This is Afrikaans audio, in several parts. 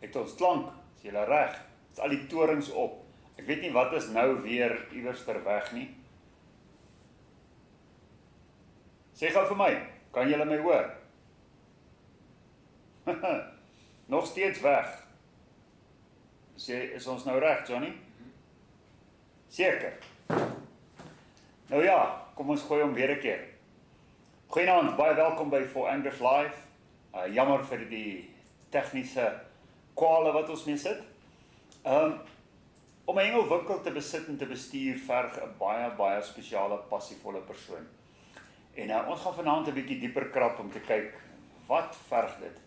Het ons klank, is julle reg, is al die torings op. Ek weet nie wat is nou weer iewers ter weg nie. Sê gou vir my, kan julle my hoor? Nog steeds weg. Is ons nou reg, Johnny? Seker. Nou ja, kom ons gooi hom weer 'n keer. Goeienaand, baie welkom by For Anglers Live. Jammer vir die tegniese kwale wat ons mee sit. Om 'n hengelwinkel te besit en te bestuur verg 'n baie spesiale passievolle persoon. En ons gaan vanaand 'n bietjie dieper krap om te kyk wat verg dit.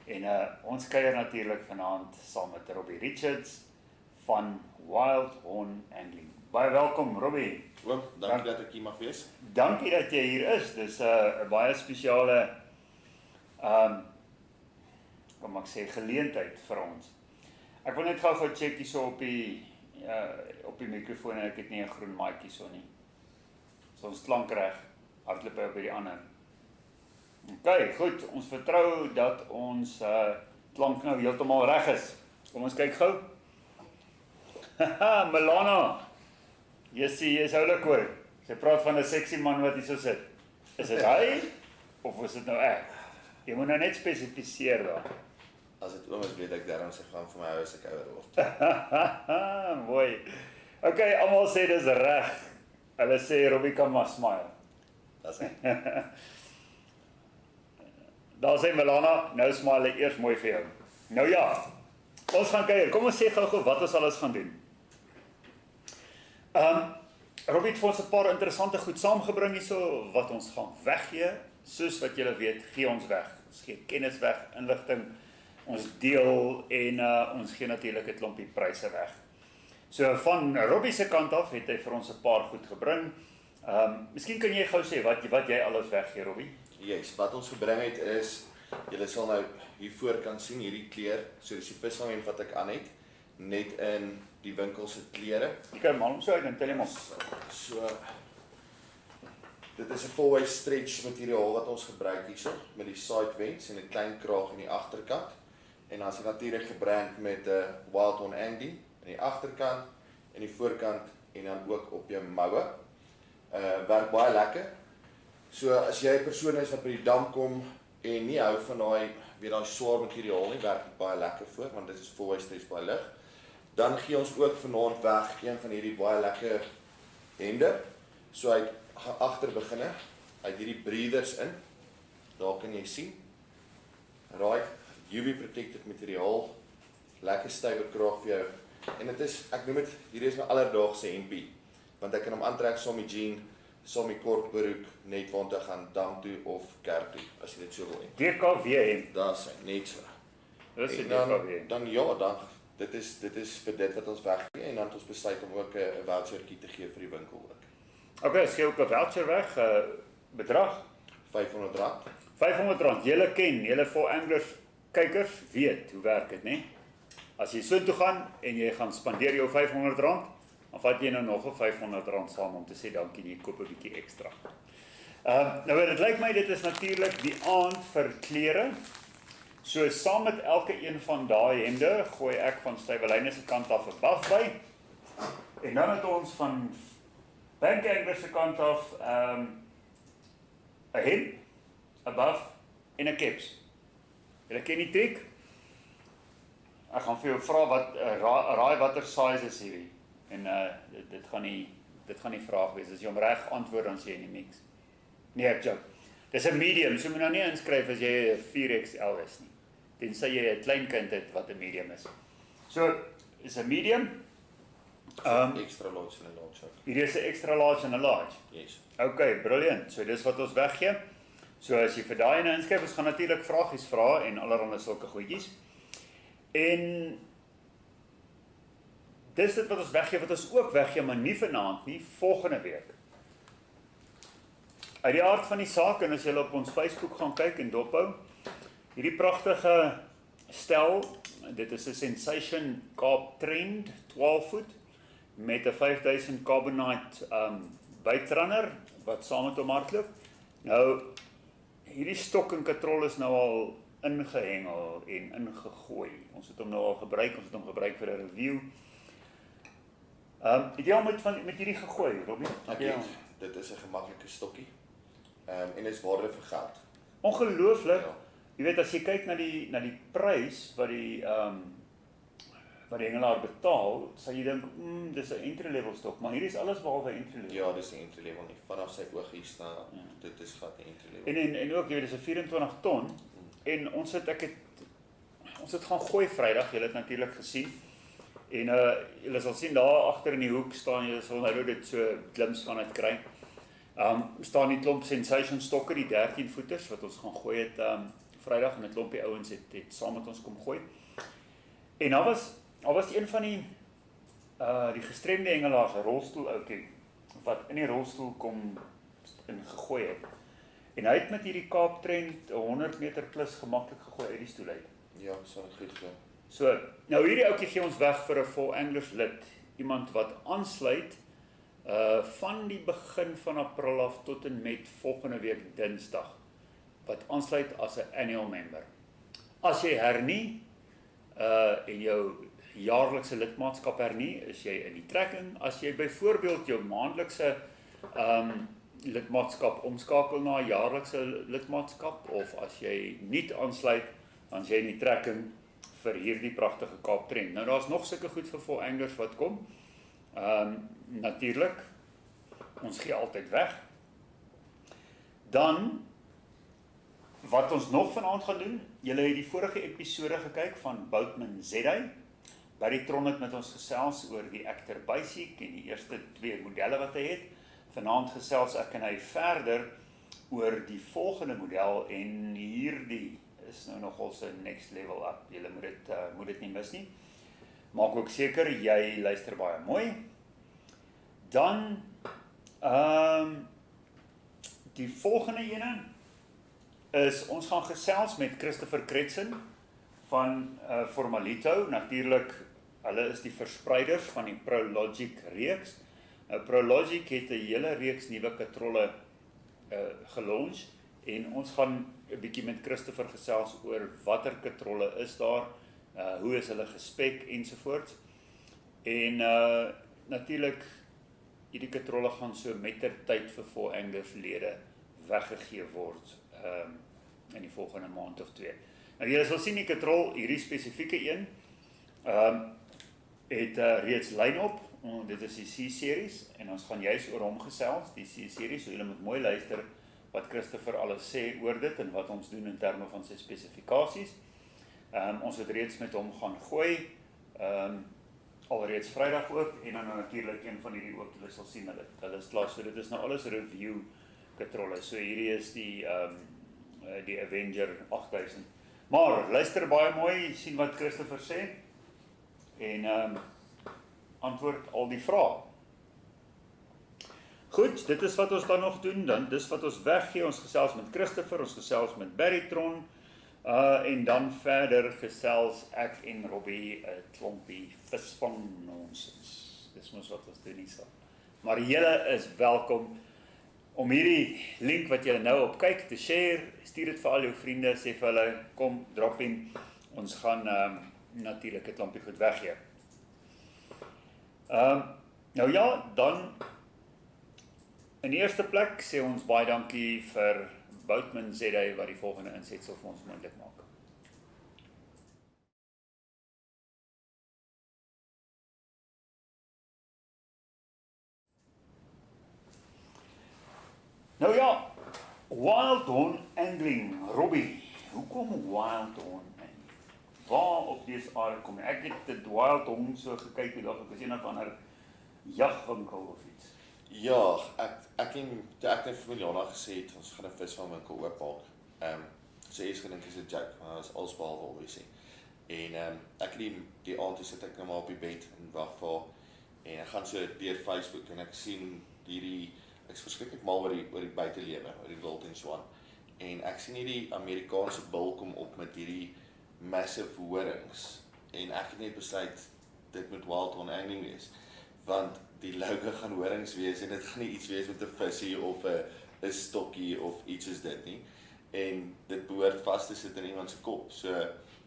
En ons kuier natuurlik vanaand saam met Robbie Richards van Wildhorn Angling. Baie welkom, Robbie. Oom, dankie dat ek hier mag wees. Dankie dat jy hier is. Dis 'n baie spesiale kom ek sê geleentheid vir ons. Ek wil net gou check hierso op die mikrofoon en ek het nie 'n groen mic hierso nie. So ons klank reg. Hardloop by die ander. OK, goed. Ons vertrou dat ons klank nou heeltemal reg is. Kom ons kyk gou. Haha, Milana. Jy's oulik hoor. Sy praat van 'n sexy man wat hierso sit. Is dit hy of is dit nou ek? Jy moet nou net spesifiseer daar. As dit oom is, weet ek daarom sy gaan vir my hou as ek ouer word. Mooi. OK, almal sê dis reg. Hulle sê Robbie kan maar smile. Dis hy. Daar sê Milana, nou smile ek eers mooi vir jou. Nou ja, ons gaan kyk. Kom ons sê gou wat ons alles gaan doen. Robbie het vir ons 'n paar interessante goed saamgebring hierso wat ons gaan weggee. Soos wat julle weet, gee ons weg. Ons gee kennis weg, inligting, ons deel en ons gee natuurlik 'n klompie pryse weg. So van Robbie se kant af het hy vir ons 'n paar goed gebring. Miskien kan jy gou sê wat jy alles weggee, Robbie? Yes, wat ons gebring het is, julle sal nou hiervoor kan sien, hierdie kleur, so dis die visvanghemp wat ek aan het, net in die winkel se klere. Jy kan hom so uit en tel hom op. So, dit is 'n full-way stretch materiaal wat ons gebruik hierso, met die side vents en 'n klein kraag aan die agterkant. En dan is dit natuurlik gebrand met 'n Wildhorn Angling aan die agterkant en die voorkant en dan ook op jou moue. Werk baie lekker. So as jy 'n persoon is wat by die dam kom en nie hou van daai swaar materiaal nie, werk dit baie lekker voor want dit is full-way stretch baie lig. Dan gee ons ook vanaand weg een van hierdie baie lekker hemde. So hy gaan agter beginne. Hy het hierdie breathers in. Daar kan jy sien. Right, UV protected materiaal. Lekker stywe kraag vir jou. En dit is, ek noem dit, hierdie is my alledaagse hempie. Want ek kan hom aantrek saam met jean, saam met kort broek, net waar te gaan dam toe of kerk toe, as jy dit so wil hê. DKW hemp. Daar is hy, net so. Dis die En DKW. dan ja, dan dit is vir dit wat ons weggee en dan het ons besluit om ook 'n vouchertjie te gee vir die winkel ook. OK, skei ook 'n voucher weg, bedrag R500. R500. Julle ken, julle For Anglers kykers weet hoe werk dit, né? As jy so toe gaan en jy gaan spandeer jou R500, dan vat jy nou nog 'n R500 saam om te sê dankie, jy koop 'n bietjie ekstra. Nou dit lyk my dit is natuurlik die aand vir klere. So saam met elke een van daai hemde gooi ek van Stuyvelyne se kant af 'n buff by. En dan het ons van Bank Anglers se kant af 'n hemp, 'n buff en 'n caps. Julle ken die triek? Ek gaan vir jou vra wat raai watter size is hierdie. En dit gaan nie vraag wees. As jy hom reg antwoord dan sê jy nie niks. Nee, ek joke. Dis 'n medium, so moet nou nie inskryf as jy 'n 4XL is nie. Tensy jy 'n klein kind het wat 'n medium is. So, is 'n medium. Extra large en 'n large. Hierdie is 'n extra large en 'n large. Yes. OK, brilliant. So dis wat ons weggee. So as jy vir daai ene inskryf, ons gaan natuurlik vragies vra en allerlei sulke goedjies. En dis dit wat ons weggee, wat ons ook weggee, maar nie vanaand nie, volgende week. Uit die aard van die saak, en as jy op ons Facebook gaan kyk en dophou, hierdie pragtige stel, dit is 'n Sensation Kaap Trend 12 voet met 'n 5000 carbonite buitrunner wat saam met hom hardloop. Nou hierdie stok en katrol is nou al ingehengel en ingegooi. Ons het hom nou al gebruik, ons het hom gebruik vir 'n review. Het jy al met hierdie gegooi, Robbie? Ek het, dit is 'n gemaklike stokkie. En is waarde vir geld. Ongelooflik. Ja. Jy weet, as jy kyk na die prys wat die hengelaar betaal, sal jy dink, dis 'n entry level stok, maar hierdie is alles behalwe entry level. Ja, dis 'n entry level nie. Vanaf sy oog hier staan, dit is glad 'n entry level. En ook, jy weet, dis 'n 24 ton, en ons het gaan gooi Vrydag, julle het natuurlik gesien, en julle sal sien, daar agter in die hoek staan, julle sal nou dit so glimpse van het kry, staan die klomp sensation stokke, die 13 voeters, wat ons gaan gooi het Vrydag, en 'n klompie ouens het saam met ons kom gooi. En daar was een van die gestremde hengelaars, 'n rolstoel ouetjie, wat in die rolstoel kom en gegooi het. En hy het met hierdie Kaaptrend 100 meter plus gemaklik gegooi uit die stoel uit. Ja, so goed glo. So, nou hierdie ouetjie gee ons weg vir 'n Full Anglers lid, iemand wat aansluit van die begin van April af tot en met volgende week Dinsdag, wat aansluit as 'n annual member. As jy hernie en jou jaarlikse lidmaatskap hernie, is jy in die trekking. As jy byvoorbeeld jou maandelikse lidmaatskap omskakel na 'n jaarlikse lidmaatskap, of as jy nie aansluit, dan is jy in die trekking vir hierdie pragtige Kaaptrend. Nou daar's nog sulke goed vir Full Anglers wat kom. Natuurlik, ons gee altyd weg. Dan, wat ons nog vanaand gaan doen, julle het die vorige episode gekyk van mense. Barry Tron het met ons gesels oor die Actor Basic en die eerste 2 modelle wat hy het. Vanaand gesels ek en hy verder oor die volgende model, en hierdie is nou nogal so next level up. Julle moet dit nie mis nie. Maak ook seker jy luister baie mooi. Dan die volgende ene is, ons gaan gesels met Christopher Kretsen van Formalito. Natuurlik, hulle is die verspreiders van die ProLogic reeks. ProLogic het 'n hele reeks nuwe katrolle gelaunch, en ons gaan 'n bietjie met Christopher gesels oor watter katrolle is daar, hoe is hulle gespek ensovoorts. En natuurlik, hierdie katrolle gaan so mettertyd vir Full Anglers lede weggegee word in die volgende maand of 2. Nou julle sal sien die katrol, hierdie spesifieke een, het reeds line-up. Dit is die C-series, en ons gaan juist oor hom gesels, die C-series, so julle moet mooi luister wat Christopher alles sê oor dit, en wat ons doen in terme van sy spesifikasies. Ons het reeds met hom gaan gooi, alreeds Vrydag ook, en dan natuurlik een van hierdie ook, julle sal sien, hulle is klaar, so dit is nou alles review katrolle, so hierdie is die Avenger 8000. Maar, luister baie mooi, sien wat Christopher sê, en antwoord al die vrae. Goed, dit is wat ons dan nog doen, dan dis wat ons weggee, ons gesels met Christopher, ons gesels met Barry Tron, en dan verder gesels ek en Robbie 'n klompie visvang nonsens. Dis mos wat ons doen hier saam. Maar julle is welkom om hierdie link wat julle nou op kyk te share, stuur dit vir al jou vriende, sê vir hulle, kom, drop in, ons gaan natuurlik 'n klompie goed weggee. Nou ja, dan in die eerste plek sê ons baie dankie vir mense wat die volgende insetsel vir ons moontlik maak. Nou ja, Wildhorn angling, Robbie. Hoekom Wildhorn? Waar op dese aarde kom? Ek het dit Wildhorn so gekyk die dag, ek was een of ander jagwinkel of iets. Ja, ek het vir Juliana gesê het, ons gaan 'n visvangwinkel oopmaak. Sy het gedink is 'n joke, maar dit is alsbehalwe obviously. En ek die aand sit ek nou maar op die bed en wag vir haar, en ek gaan so deur Facebook en ek sien ek is verskriklik mal oor die buitelewe, oor die wild en so aan. En ek sien hierdie Amerikaanse bil kom op met hierdie massive horings, en ek het net besluit dit moet Wildhorn angling wees, want die logo gaan horings wees, en dit gaan nie iets wees met 'n visie of 'n stokkie of iets soos dit nie. en dit behoort vas te sit in iemand se kop. So,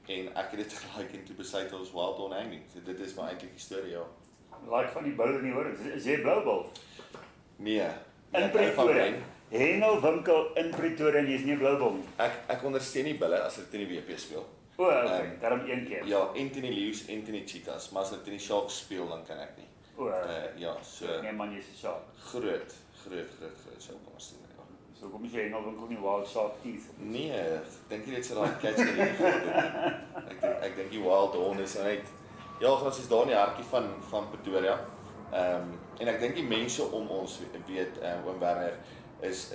en ek het dit gelyk en toe besluit ons Wildhorn hanging. So dit is my eintlike storie, ja. Like van die bulle nie hoor, is jy Bloubil? Nee. In Pretoria. Hengelwinkel in Pretoria en jy is nie Bloubil nie. Ek ondersteun nie bulle as hulle teen die WP speel. O, okay, daarom een keer. Ja, en teen die Leeu's en teen die Cheetahs, maar as hulle teen die Sharks speel, dan kan ek nie. O, Ja, so nee man, jy is 'n shark. groot sou kom ons doen. Ja. So kom jy Hengelwinkel nie wild shark teeth. Nee, ek dink nie dit sal daai catch hierdie gehad. Ek dink die Wildhorn is net ja, ons is daar in die hartjie van Pretoria. En ek dink die mense om ons weet oom Werner is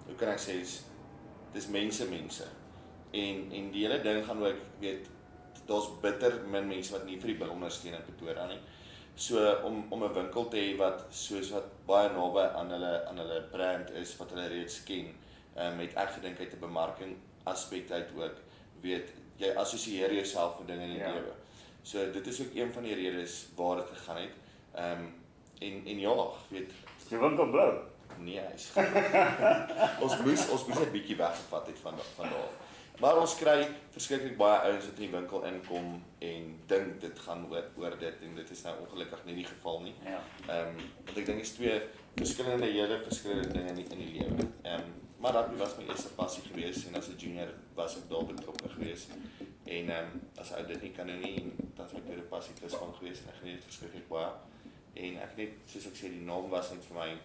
hoe kan ek sê dis mense. En die hele ding gaan ook weet daar's bitter min mense wat nie vir die bil ondersteun in Pretoria nie. So om 'n winkel te hê wat soos wat baie naby aan hulle brand is wat hulle reeds ken, het ek gedink uit 'n bemarking aspek uit ook weet jy assosieer jouself met dinge in die lewe. So dit is ook een van die redes waar dit gegaan het. En ja, weet Is jou winkel blou? nee, hy's ons moes 'n bietjie weggevat het van daar. Maar ons kry verskriklik baie ouens wat in die winkel inkom en dink dit gaan oor dit en dit is nou ongelukkig nie die geval nie. Ja. Want ek dink is twee verskillende dinge in die lewe. Maar rugby was my eerste passie geweest en as 'n junior was ek daar betrokke geweest. En as ou dit nie kan doen nie, dan is my tweede passie visvang geweest en ek geniet dit verskriklik baie. En ek net soos ek sê die naam was net vir my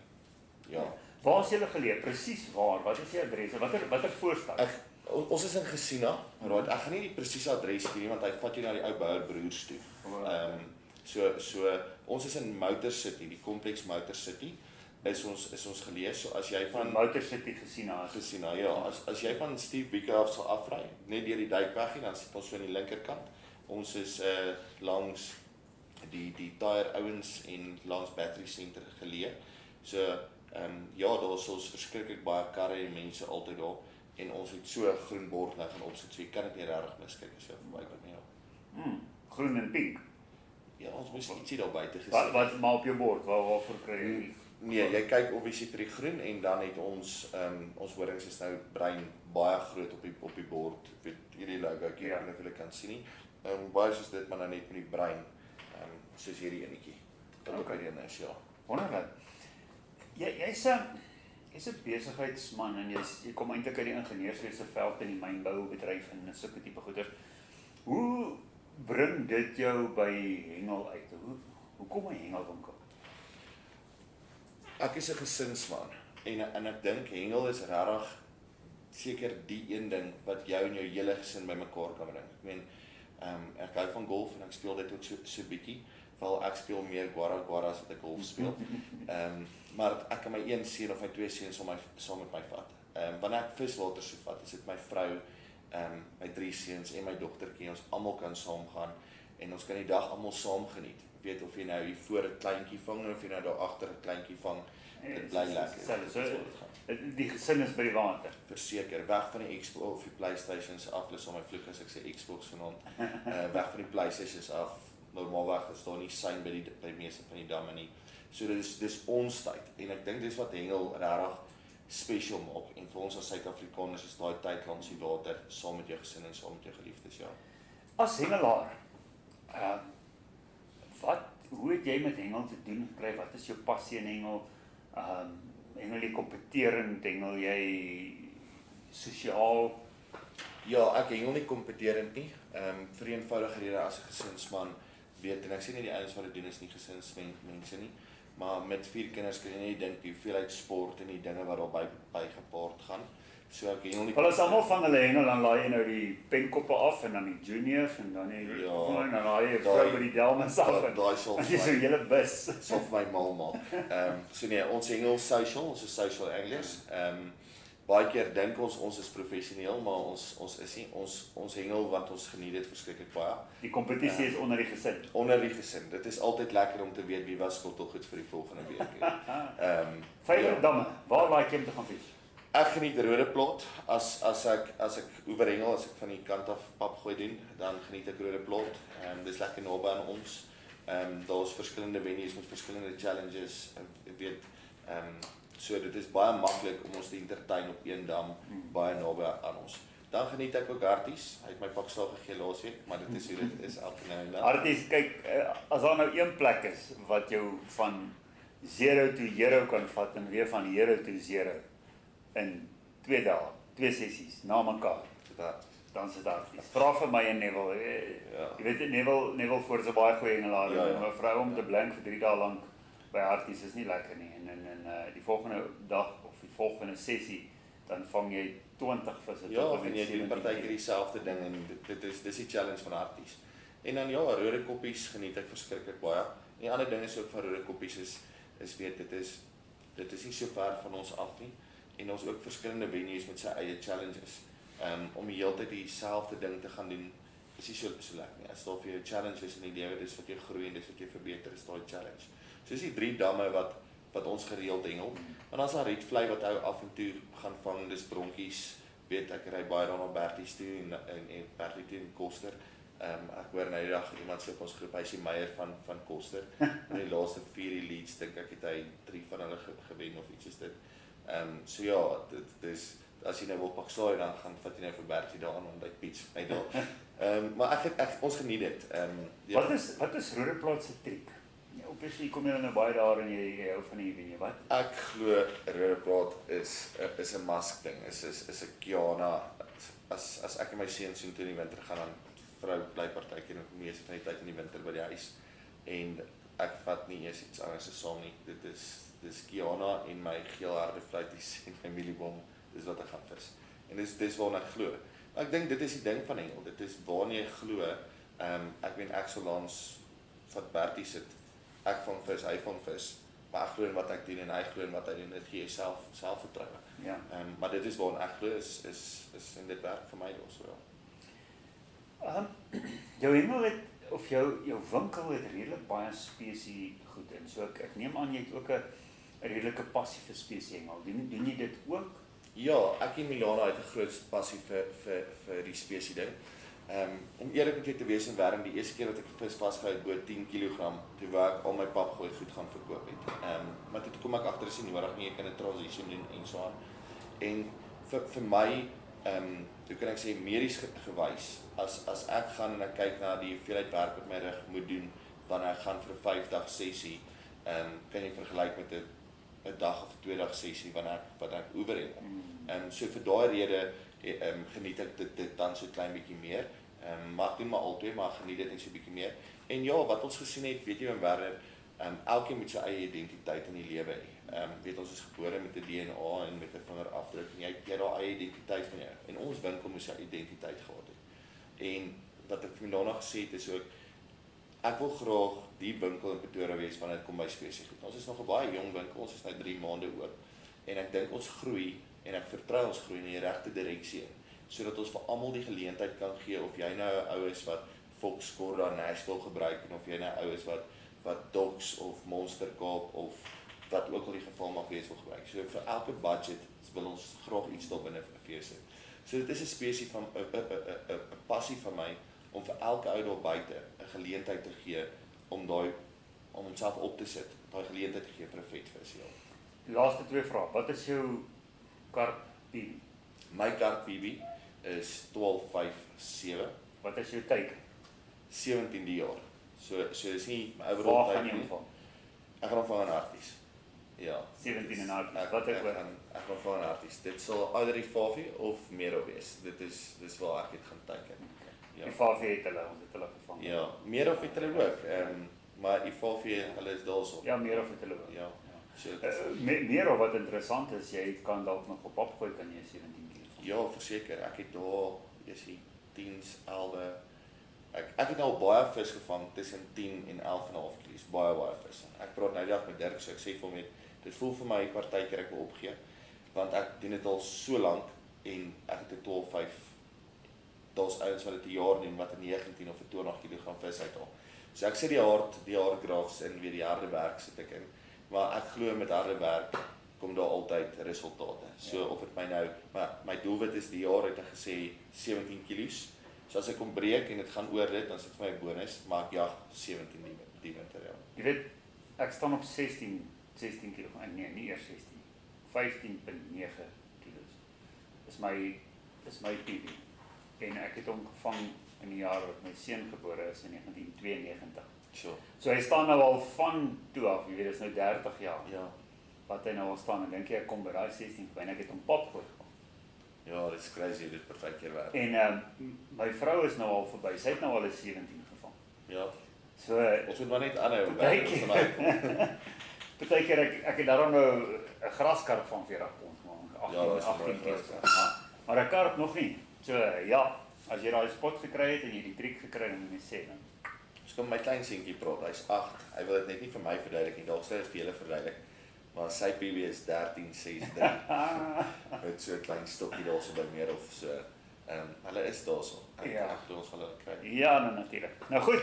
ja. Waar is julle geleë? Presies waar? Wat is die adres? Watter voorstad? Ons is in Gesina, right? Ek gaan nie die presiese adres gee nie want hy vat jou na die ou Bouwer broers toe. So ons is in Motor City, die kompleks Motor City is ons geleë. So as jy van Motor City Gesina, ja, as jy van Steve Beaker af sal afry, net deur die duikweg hier, dan sit ons so aan die linkerkant. Ons is langs die tyre ouens en langs Battery Center geleë. So ja, daar is ons verskriklik baie karre en mense altyd daar. En ons het so 'n groen bord nou gaan opsit, so jy kan dit nie regtig miskyk as jy verbykom nie. Ja. Groen en pink. Ja, ons moes ietsie daar buite gesien. Wat maar op jou bord, waarvoor kry jy die? Nee, jy kyk obviously vir die groen en dan het ons horings is nou bruin baie groot op die bord. Weet hierdie logo ek weet nie of julle kan sien nie. Baie soos dit maar nou net met die bruin. Soos hierdie enetjie. Wat ook hierdie is, ja. Wonderlik. Jy's 'n besigheidsman en jy kom eintlik uit die ingenieurswese veld in die mynboubedryf en sulke tipe goeders. Hoe bring dit jou by Hengel uit? Hoe kom 'n hengelwinkel? Ek is 'n gesinsman en ek dink Hengel is regtig seker die een ding wat jou en jou hele gesin bymekaar kan bring. Ek meen ek hou van golf en ek speel dit ook so bietjie. Val ek speel meer guara as wat ek golf speel. Maar ek kan my een seun of my twee seuns saam met my vat. Wanneer ek viswater so vat, is dit my vrou, my drie seuns en my dogtertjie. Ons almal kan saam gaan en ons kan die dag almal saam geniet. Weet of jy nou hier voor 'n kleintjie vang of jy nou daar agter 'n kleintjie vang. Dit bly lekker. Die gesin is by die water. Verseker, weg van die Xbox of die PlayStations af, dis al my vloek as ek sê Xbox vanaand. Weg van die PlayStations af. Normaalweg is daar nie sein by die meeste van die damme nie. So dis ons tyd en ek dink dis wat Hengel regtig special maak en vir ons as Suid-Afrikaners is daai tyd langs die water saam met jou gesin en saam met jou geliefdes, ja. As hengelaar, hoe het jy met hengel te doen gekry? Wat is jou passie in hengel? Hengel jy kompeterend, hengel jy sosiaal? Ja, ek hengel nie kompeterend nie. Vir 'n eenvoudige rede as 'n gesinsman weet en ek sê nie die ouens wat dit doen is nie gesinsmense nie, maar met 4 kinders kan jy nie dink die hoeveelheid sport en die dinge wat daarby gepaard gaan. So ek hengel nie. Hulle is almal van hulle hengel, dan laai jy nou die penkoppe af en dan die juniors en dan die en dan laai jy vrou by die delmans af en daai sal dis so 'n hele bus. Sal vir my mal maak. So nee, ons hengel social, ons is social anglers. Baie keer dink ons is professioneel, maar ons is nie. Ons hengel want ons geniet dit verskriklik baie. Die kompetisie is onder die gesin. Onder die gesin. Dit is altyd lekker om te weet wie was skottelgoed vir die volgende week. Favorite damme, waar laai jy om te gaan vis? Ek geniet Rode Plot. As ek oorhengel, as ek van die kant af pap gooi doen, dan geniet ek Rode Plot. Dis lekker naby aan ons. Daar's verskillende venues met verskillende challenges. Ek weet So dit is baie maklik om ons te entertain op een dam, baie naby aan ons. Dan geniet ek ook harties. Hy het my pak slaag gegee laasweek, maar dit is hoe dit is elke nou en dan. Harties, kyk, as daar nou een plek is wat jou van 0 to hero kan vat en weer van hero to 0 in 2 dae, 2 sessies na mekaar, dan is dit harties. Vra vir my en Neville, jy weet Neville voor is 'n baie goeie hengelaar, maar 'n vrou om te blink vir 3 dae lank by harties is nie lekker nie. En die volgende dag of die volgende sessie dan vang jy 20 visse tot en jy doen partykeer dieselfde ding en dis die challenge van harties. En dan rode koppies geniet ek verskriklik baie. En die ander ding is ook van rode koppies is weet dit is nie so ver van ons af nie en ons ook verskillende venues met sy eie challenges. Om die hele tyd dieselfde ding te gaan doen is nie so lekker nie. As daar vir jou challenges in die lewe dis wat jy groei en dis wat jy verbeter is daai challenge. Soos die 3 damme wat ons gereeld hengel. En dan is daar redvlei wat ou af en toe gaan vang, dis bronkies. Weet ek ry baie daar na Berties toe en Bertie toe en Koster. Ek hoor nou die dag iemand sê op ons groep, hy is die meier van Koster. In die laaste 4 leads dink ek het hy 3 van hulle gewen of iets is dit. So ja, dit is as jy nou wil pak slaai dan gaan vat jy nou vir Bertie daaraan om by Piets uit daar. Maar ons geniet dit. Ja. Wat is Rodeplaat se triek? Obviously kom jy nou baie daar en jy hou van die venue, wat? Ek glo Rodeplaat is 'n mask ding, is 'n Kiana. As ek en my seun so toe in die winter gaan dan vrou bly partykeer nog meeste van die tyd in die winter by die huis. En ek vat nie eers iets anders as saam nie. Dis Kiana en my geelharde fluities en my mieliebom, dis wat ek gaan vis. En dis waarna ek glo. Ek dink dit is die ding van hengel. Dit is waarna jy glo. Ek weet ek sal langs vat Bertie sit. Ek vang vis, hy vang vis. Maar ek glo in wat ek doen en hy glo in wat hy doen. Dit gee jy selfvertroue. Ja. Maar dit is waarna ek glo is en dit werk vir my also wel. Jou hengel het of jou winkel het redelik baie spesie goed in. So ek neem aan jy het ook 'n redelike passie vir spesie hengel. Doen jy dit ook? Ja, ek en Milana het 'n groot passie vir die spesie ding. Om eerlik met jou te wees in Werm, die eerste keer wat ek vis vasgehou het bo 10 kg, toe wou ek al my papgooi goed gaan verkoop het. Maar toe kom ek agter is nie nodig nie, jy kan 'n transition doen en so aan. En vir my, hoe kan ek sê, medies gewys, as ek gaan en ek kyk na die hoeveelheid werk wat my rug moet doen, wanneer ek gaan vir 'n 5-dag sessie, kan jy vergelyk met 'n dag of 'n 2-dag sessie wanneer ek oewer het. So vir daai rede geniet ek dit dan so klein bietjie meer. Maar ek doen maar altyd, maar geniet dit net so bietjie meer. En ja, wat ons gesien het, weet jy in Werner, elkeen met sy eie identiteit in die lewe hê. Weet ons is gebore met 'n DNA en met 'n vingerafdruk en jy het daai eie identiteit van jou. En ons winkel moet sy identiteit gehad het. En wat ek vir Milana gesê het is ook, ek wil graag die winkel in Pretoria wees wanneer dit kom by spesie goed. Ons is nog 'n baie jong winkel, ons is nou 3 maande oop. En ek dink ons groei en ek vertrou ons groei in die regte direksie in, sodat ons vir almal die geleentheid kan gee of jy nou 'n ou is wat Fox Corda Nashville gebruik en of jy nou 'n ou is wat Dogs of Monster Kaap of wat ook al die geval mag wees wil gebruik. So vir elke budget wil ons graag iets daar binne vir sit. So dit is 'n spesie van 'n passie van my om vir elke ou daar buite 'n geleentheid te gee om homself op te sit, daai geleentheid te gee vir 'n vetvis. Die laaste 2 vrae. Wat is jou karp PB? My karp PB is 12.57. Wat is jou teiken? 17 die jaar. So is nie my Waar overall gaan tyd jy nie. vang? Ek gaan vang aan harties. Ja. 17 en harties. Ek Wat ek hoor? gaan vang aan harties. Dit sal either die Favi of Mero wees. Dis waar ek het gaan teiken. Ja. Die Favi het ons het hulle gevang. Ja, Mero het hulle ook. Maar die Favi, hulle is daarso. Ja, meer of het hulle ook. Ja. So Meer of wat interessant is, jy kan dalk nog op opgooi kan jy 17 kg. ja, verseker. Ek het daar, jy sien, 10s, 11. Ek het al baie vis gevang tussen 10 en 11,5 kg. Baie vis. Ek praat nou die dag met Dirk, so ek sê vir hom net, dit voel vir my partykeer ek wil opgee, want ek doen dit al so lank en ek het 'n 12.5. Daar's ouens wat dit 'n jaar doen wat 'n 19 of 'n 20 kg vis uithaal. So ek sit die hard graafs in, weer die harde werk sit ek in. Maar ek glo met harde werk kom daar altyd resultate. So Ja. of dit my nou, maar my doelwit is die jaar het ek gesê 17 kg. So as ek kom breek en dit gaan oor dit, dan is dit vir my 'n bonus, maar ek jag 17 die winter ja. Jy weet, ek staan op 16 kg. Nee, nie eers 16. 15.9 kilos. Is my PB. En ek het hom gevang in die jaar wat my seun gebore is in 1992. Sure. So hy staan nou al van toe af, jy weet, dit is nou 30 jaar. Ja. Wat hy nou al staan, en dink jy, ek kom by daai 16 en ek het hom pap gooi. Ja, dit is crazy, dit partykeer werk. En my vrou is nou al verby, sy het nou al 'n 17 gevang. Ja. So, Ons moet maar net aanhou. Partykeer ek het daarom nou 'n graskarp van 40 pond gemaak, Ja, dat is 18 mooi kg. Maar 'n karp nog nie. So ja, as jy daai spot gekry het en jy die triek gekry het, dan moet jy sê dan. Ek kom my klein seentjie praat, hy's 8. Hy wil dit net nie vir my verduidelik nie, dalk sê dit vir julle verduidelik. Maar sy PB is 13.63. Met so 'n klein stokkie daarso by meer of so. Hulle is daarso. Ja. Ek glo ons gaan hulle kry. Ja, nou natuurlik. Nou goed.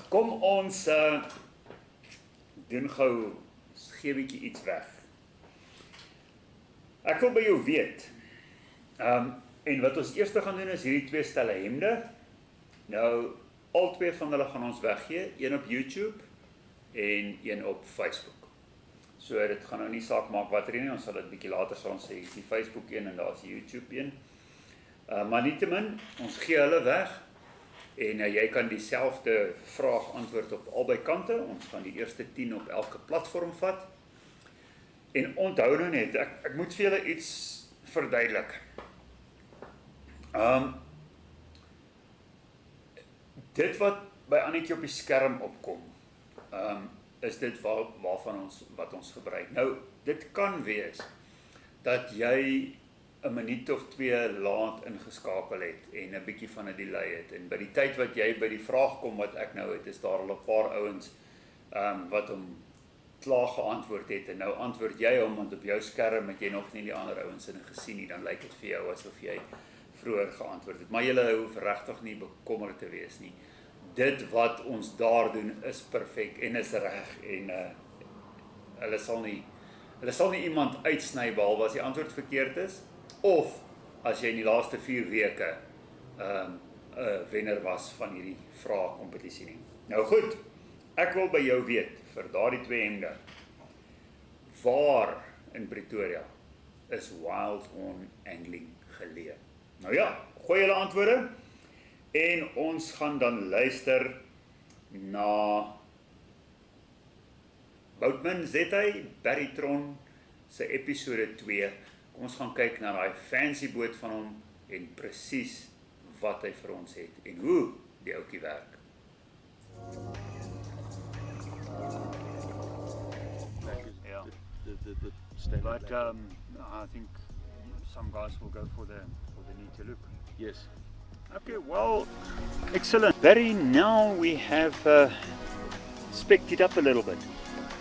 Kom ons doen gou, gee 'n bietjie iets weg. Ek wil by jou weet. En wat ons eers gaan doen is hierdie 2 stelle hemde. Nou, al 2 van hulle gaan ons weggee, een op YouTube en een op Facebook. So dit gaan nou nie saak maak wat nie, ons sal dit bietjie later sal ons sê, hier is die Facebook een en daar is die YouTube een. Maar nietemin, ons gee hulle weg en jy kan dieselfde vraag antwoord op albei kante. Ons gaan die eerste 10 op elke platform vat. En onthou nou net, ek moet vir julle iets verduidelik. Dit wat by Annetjie op die skerm opkom, is dit wat ons gebruik. Nou, dit kan wees dat jy 'n minuut of 2 laat ingeskakel het en 'n bietjie van 'n delay het. En by die tyd wat jy by die vraag kom wat ek nou het, is daar al 'n paar ouens wat hom klaar geantwoord het en nou antwoord jy hom, want op jou skerm het jy nog nie die ander ouens in gesien nie, dan lyk dit vir jou asof jy vroeër geantwoord het. Maar julle hoef regtig nie bekommerd te wees nie. Dit wat ons daar doen is perfek en is reg en hulle sal nie iemand uitsny behalwe as die antwoord verkeerd is of as jy in die laaste 4 weke 'n wenner was van hierdie vrae kompetisie nie. Nou goed, ek wil by jou weet vir daardie 2 hemde. Waar in Pretoria is Wildhorn angling geleë? Nou ja, gooi julle antwoorde en ons gaan dan luister na Boutman Zetty Barrytron se episode 2. Kom ons gaan kyk na daai fancy boot van hom en presies wat hy vir ons het en hoe die ouetjie werk. Yeah. But I think some guys will go for the need to look. Yes. Okay, well, excellent. Barry, now we have specced it up a little bit.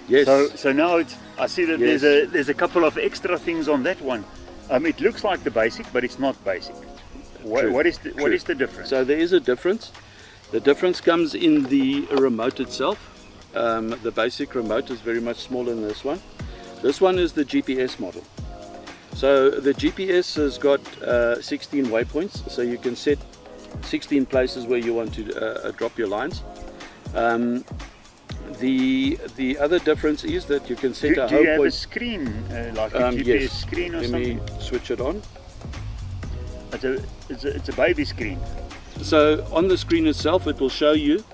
Yes. So now I see that Yes. there's a couple of extra things on that one. It looks like the basic, but it's not basic. True, What is true. the difference? So there is a difference. The difference comes in the remote itself. The basic remote is very much smaller than this one. This one is the GPS model. So the GPS has got 16 waypoints, so you can set 16 places where you want to drop your lines. The other difference is that you can set do a you home have point. a screen, like a GPS Yes. screen or Let something? me switch it on. It's a baby screen. So on the screen itself, it will show you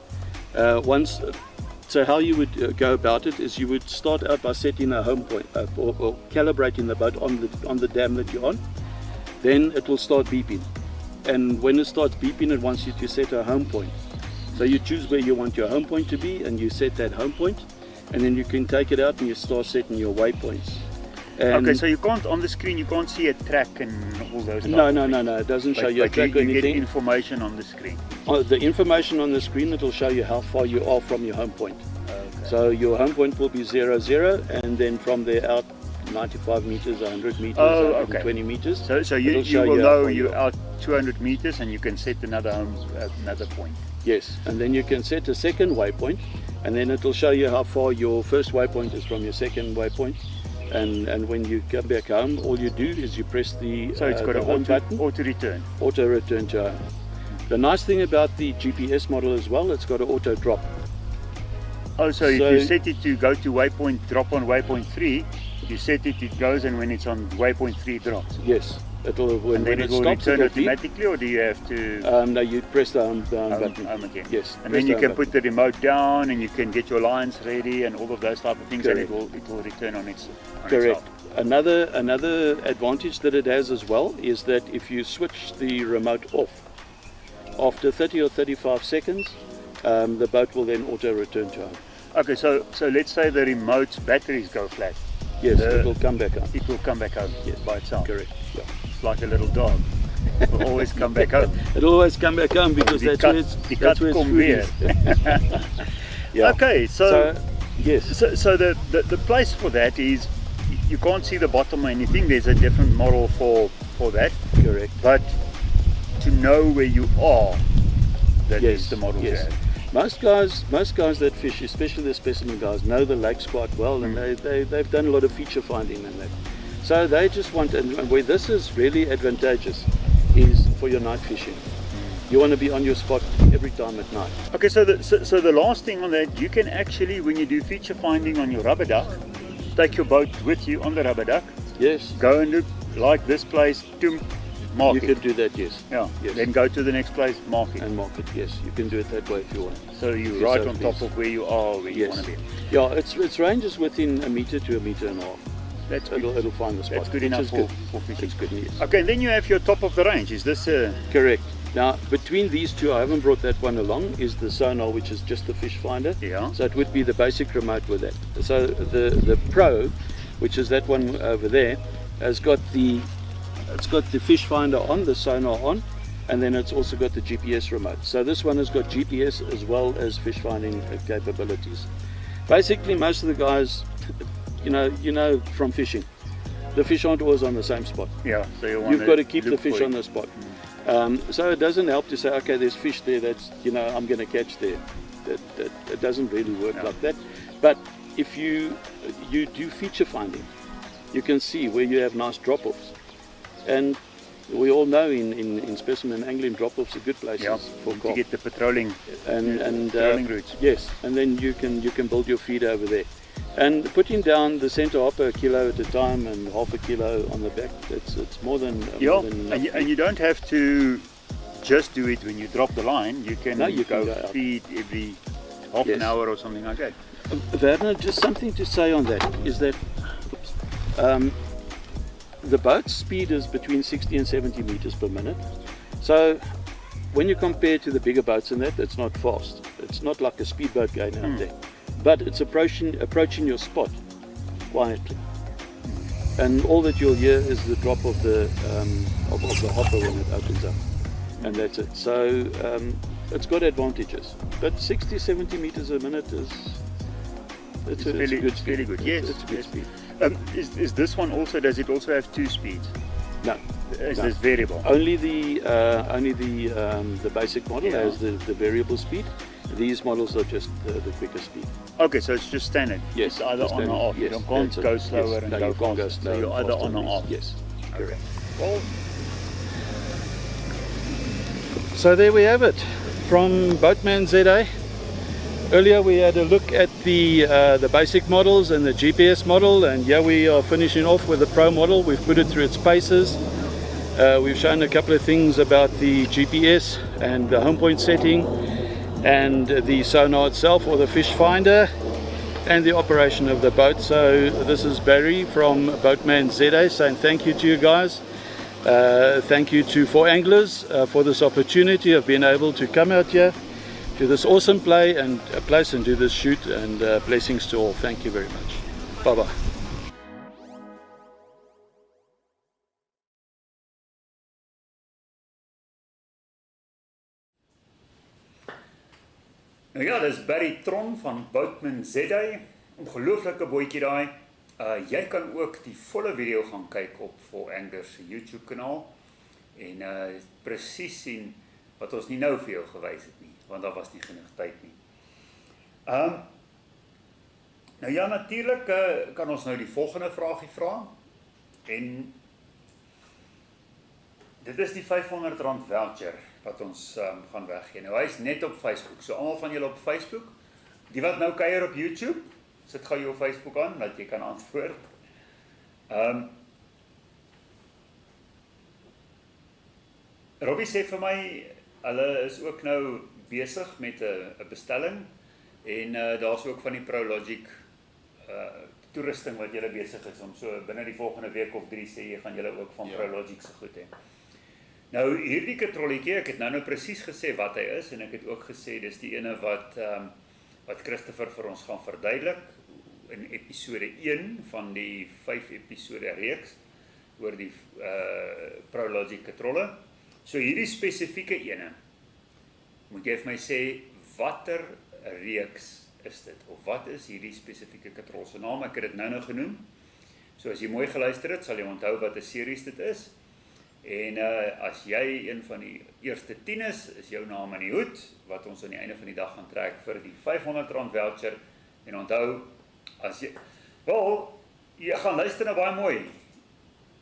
So how you would go about it is you would start out by setting a home point or calibrating the boat on the dam that you're on. Then it will start beeping, and when it starts beeping, it wants you to set a home point. So you choose where you want your home point to be, and you set that home point, and then you can take it out and you start setting your waypoints. And Okay, so you can't on the screen. You can't see a track and all those. no, type no, of no, things. no. It doesn't show But you a track or you get anything. information on the screen. The information on the screen, it will show you how far you are from your home point. Okay. So your home point will be 0, 0, and then from there out 95 meters, 100 meters, Oh, 120 okay. meters. So It'll you show will you how know far you you're out 200 meters and you can set another point. Yes, and then you can set a second waypoint, and then it will show you how far your first waypoint is from your second waypoint. And when you come back home, all you do is you press the So it's got the an home button, auto return. auto return to home. The nice thing about the GPS model as well, it's got an auto drop. Oh, so if So- you set it to go to waypoint, drop on waypoint 3, You set it, it goes, and when it's on waypoint 3 it drops. Yes. It'll, And then when it it will stops, return it'll beep. automatically, or do you have to No, you press the home button. home again? Yes. And press then you the can home put the remote down, and you can get your lines ready, and all of those type of things, Correct. and it will return on its on Correct. itself. Another advantage that it has as well is that if you switch the remote off, after 30 or 35 seconds, the boat will then auto return to home. Okay, so let's say the remote's batteries go flat. Yes, it will come back home. It will come back home by itself. Correct. Yeah. It's like a little dog. It will always come back home. It'll always come back home because Die that's where kat its kom food weer. is. Yeah. Okay, so yes. so the place for that is you can't see the bottom or anything. There's a different model for that. Correct. But to know where you are, that is the model Yes. you have. Most guys that fish, especially the specimen guys, know the lakes quite well, and they've done a lot of feature finding and that. So they just want, and where this is really advantageous is for your night fishing. You want to be on your spot every time at night. Okay, so the last thing on that, you can actually, when you do feature finding on your rubber duck, take your boat with you on the rubber duck, Yes. go and look like this place, to mark You it. can do that, yes. Yeah. Yes. Then go to the next place, mark it. And mark it, yes. You can do it that way if you want. So you're Yes, right so on top please. of where you are, where you Yes. want to be. Yeah, its range is within a meter to a meter and a half. That's good. It'll find the spot. That's good which enough is for fishing. It's good, yes. Okay, and then you have your top of the range. Is this Correct. Now, between these two, I haven't brought that one along, is the sonar, which is just the fish finder. Yeah. So it would be the basic remote with that. So the Pro, which is that one over there, has got the fish finder on, the sonar on, and then it's also got the GPS remote. So this one has got GPS as well as fish finding capabilities. Basically, most of the guys, you know from fishing, the fish aren't always on the same spot. Yeah, so you've Got to keep the fish on the spot. So it doesn't help to say, okay, there's fish there that's, I'm going to catch there. That it doesn't really work like that. But if you do feature finding, you can see where you have nice drop-offs. And we all know in specimen angling, drop-offs are good places for to carp. get the patrolling and routes. Yes, and then you can build your feed over there. And putting down the center hopper a kilo at a time and half a kilo on the back, it's more than more than enough. And you don't have to just do it when you drop the line. You can, go out. feed every half an hour or something like that. Werner, just something to say on that is that the boat's speed is between 60 and 70 meters per minute. So when you compare to the bigger boats in that, it's not fast. It's not like a speedboat going out there. But it's approaching your spot quietly. And all that you'll hear is the drop of the hopper when it opens up. And that's it. So it's got advantages. But 60, 70 meters a minute is it's a good speed. Fairly good. Yes, It's a good speed. Is this one also? Does it also have 2 speeds? No. Is this variable? Only the basic model has the variable speed. These models are just the quicker speed. Okay, so it's just standard. Yes, It's either just on or standard. off. Yes, You can't that's it. go slower Yes. and No, go you can't go faster. slower So you're and either faster on or off. Yes, correct. Well, So there we have it from Boatman ZA. Earlier we had a look at the basic models and the GPS model, and here we are finishing off with the Pro model. We've put it through its paces. We've shown a couple of things about the GPS and the home point setting, and the sonar itself, or the fish finder, and the operation of the boat. So this is Barry from Boatman ZA saying thank you to you guys. Thank you to 4 Anglers for this opportunity of being able to come out here to this awesome place and do this shoot, and blessings to all. Thank you very much. Bye bye. nou ja, dis Barry Tron van Boatman ZA. Ongelooflike bootjie daai. Jy kan ook die volle video gaan kyk op 4 Anglers se YouTube kanaal en presies sien wat ons nie nou vir jou gewys het nie, want daar was nie genoeg tyd nie. Nou ja, natuurlik kan ons nou die volgende vraagie vra. En dit is die R500 voucher wat ons gaan weggee. Nou hy is net op Facebook. So almal van julle op Facebook, die wat nou kuier op YouTube, sit gou jou Facebook aan dat jy kan antwoord. Robbie sê vir my, hulle is ook nou besig met 'n bestelling en daar's ook van die ProLogic toerusting wat julle besig is om so binne die volgende week of 3 sê jy gaan julle ook van ProLogic se goed hê. Nou hierdie katrolletjie, ek het nou presies gesê wat hy is en ek het ook gesê dis die ene wat Christopher vir ons gaan verduidelik in episode 1 van die 5 episode reeks oor die ProLogic katrolle. So hierdie spesifieke ene, moet jy vir my sê watter reeks is dit of wat is hierdie spesifieke katrol se naam? Ek het dit nou genoem. So as jy mooi geluister het, sal jy onthou wat 'n series dit is. En as jy een van die eerste 10 is jou naam in die hoed wat ons aan die einde van die dag gaan trek vir die R500 voucher. En onthou, as jy jy gaan luister nou baie mooi.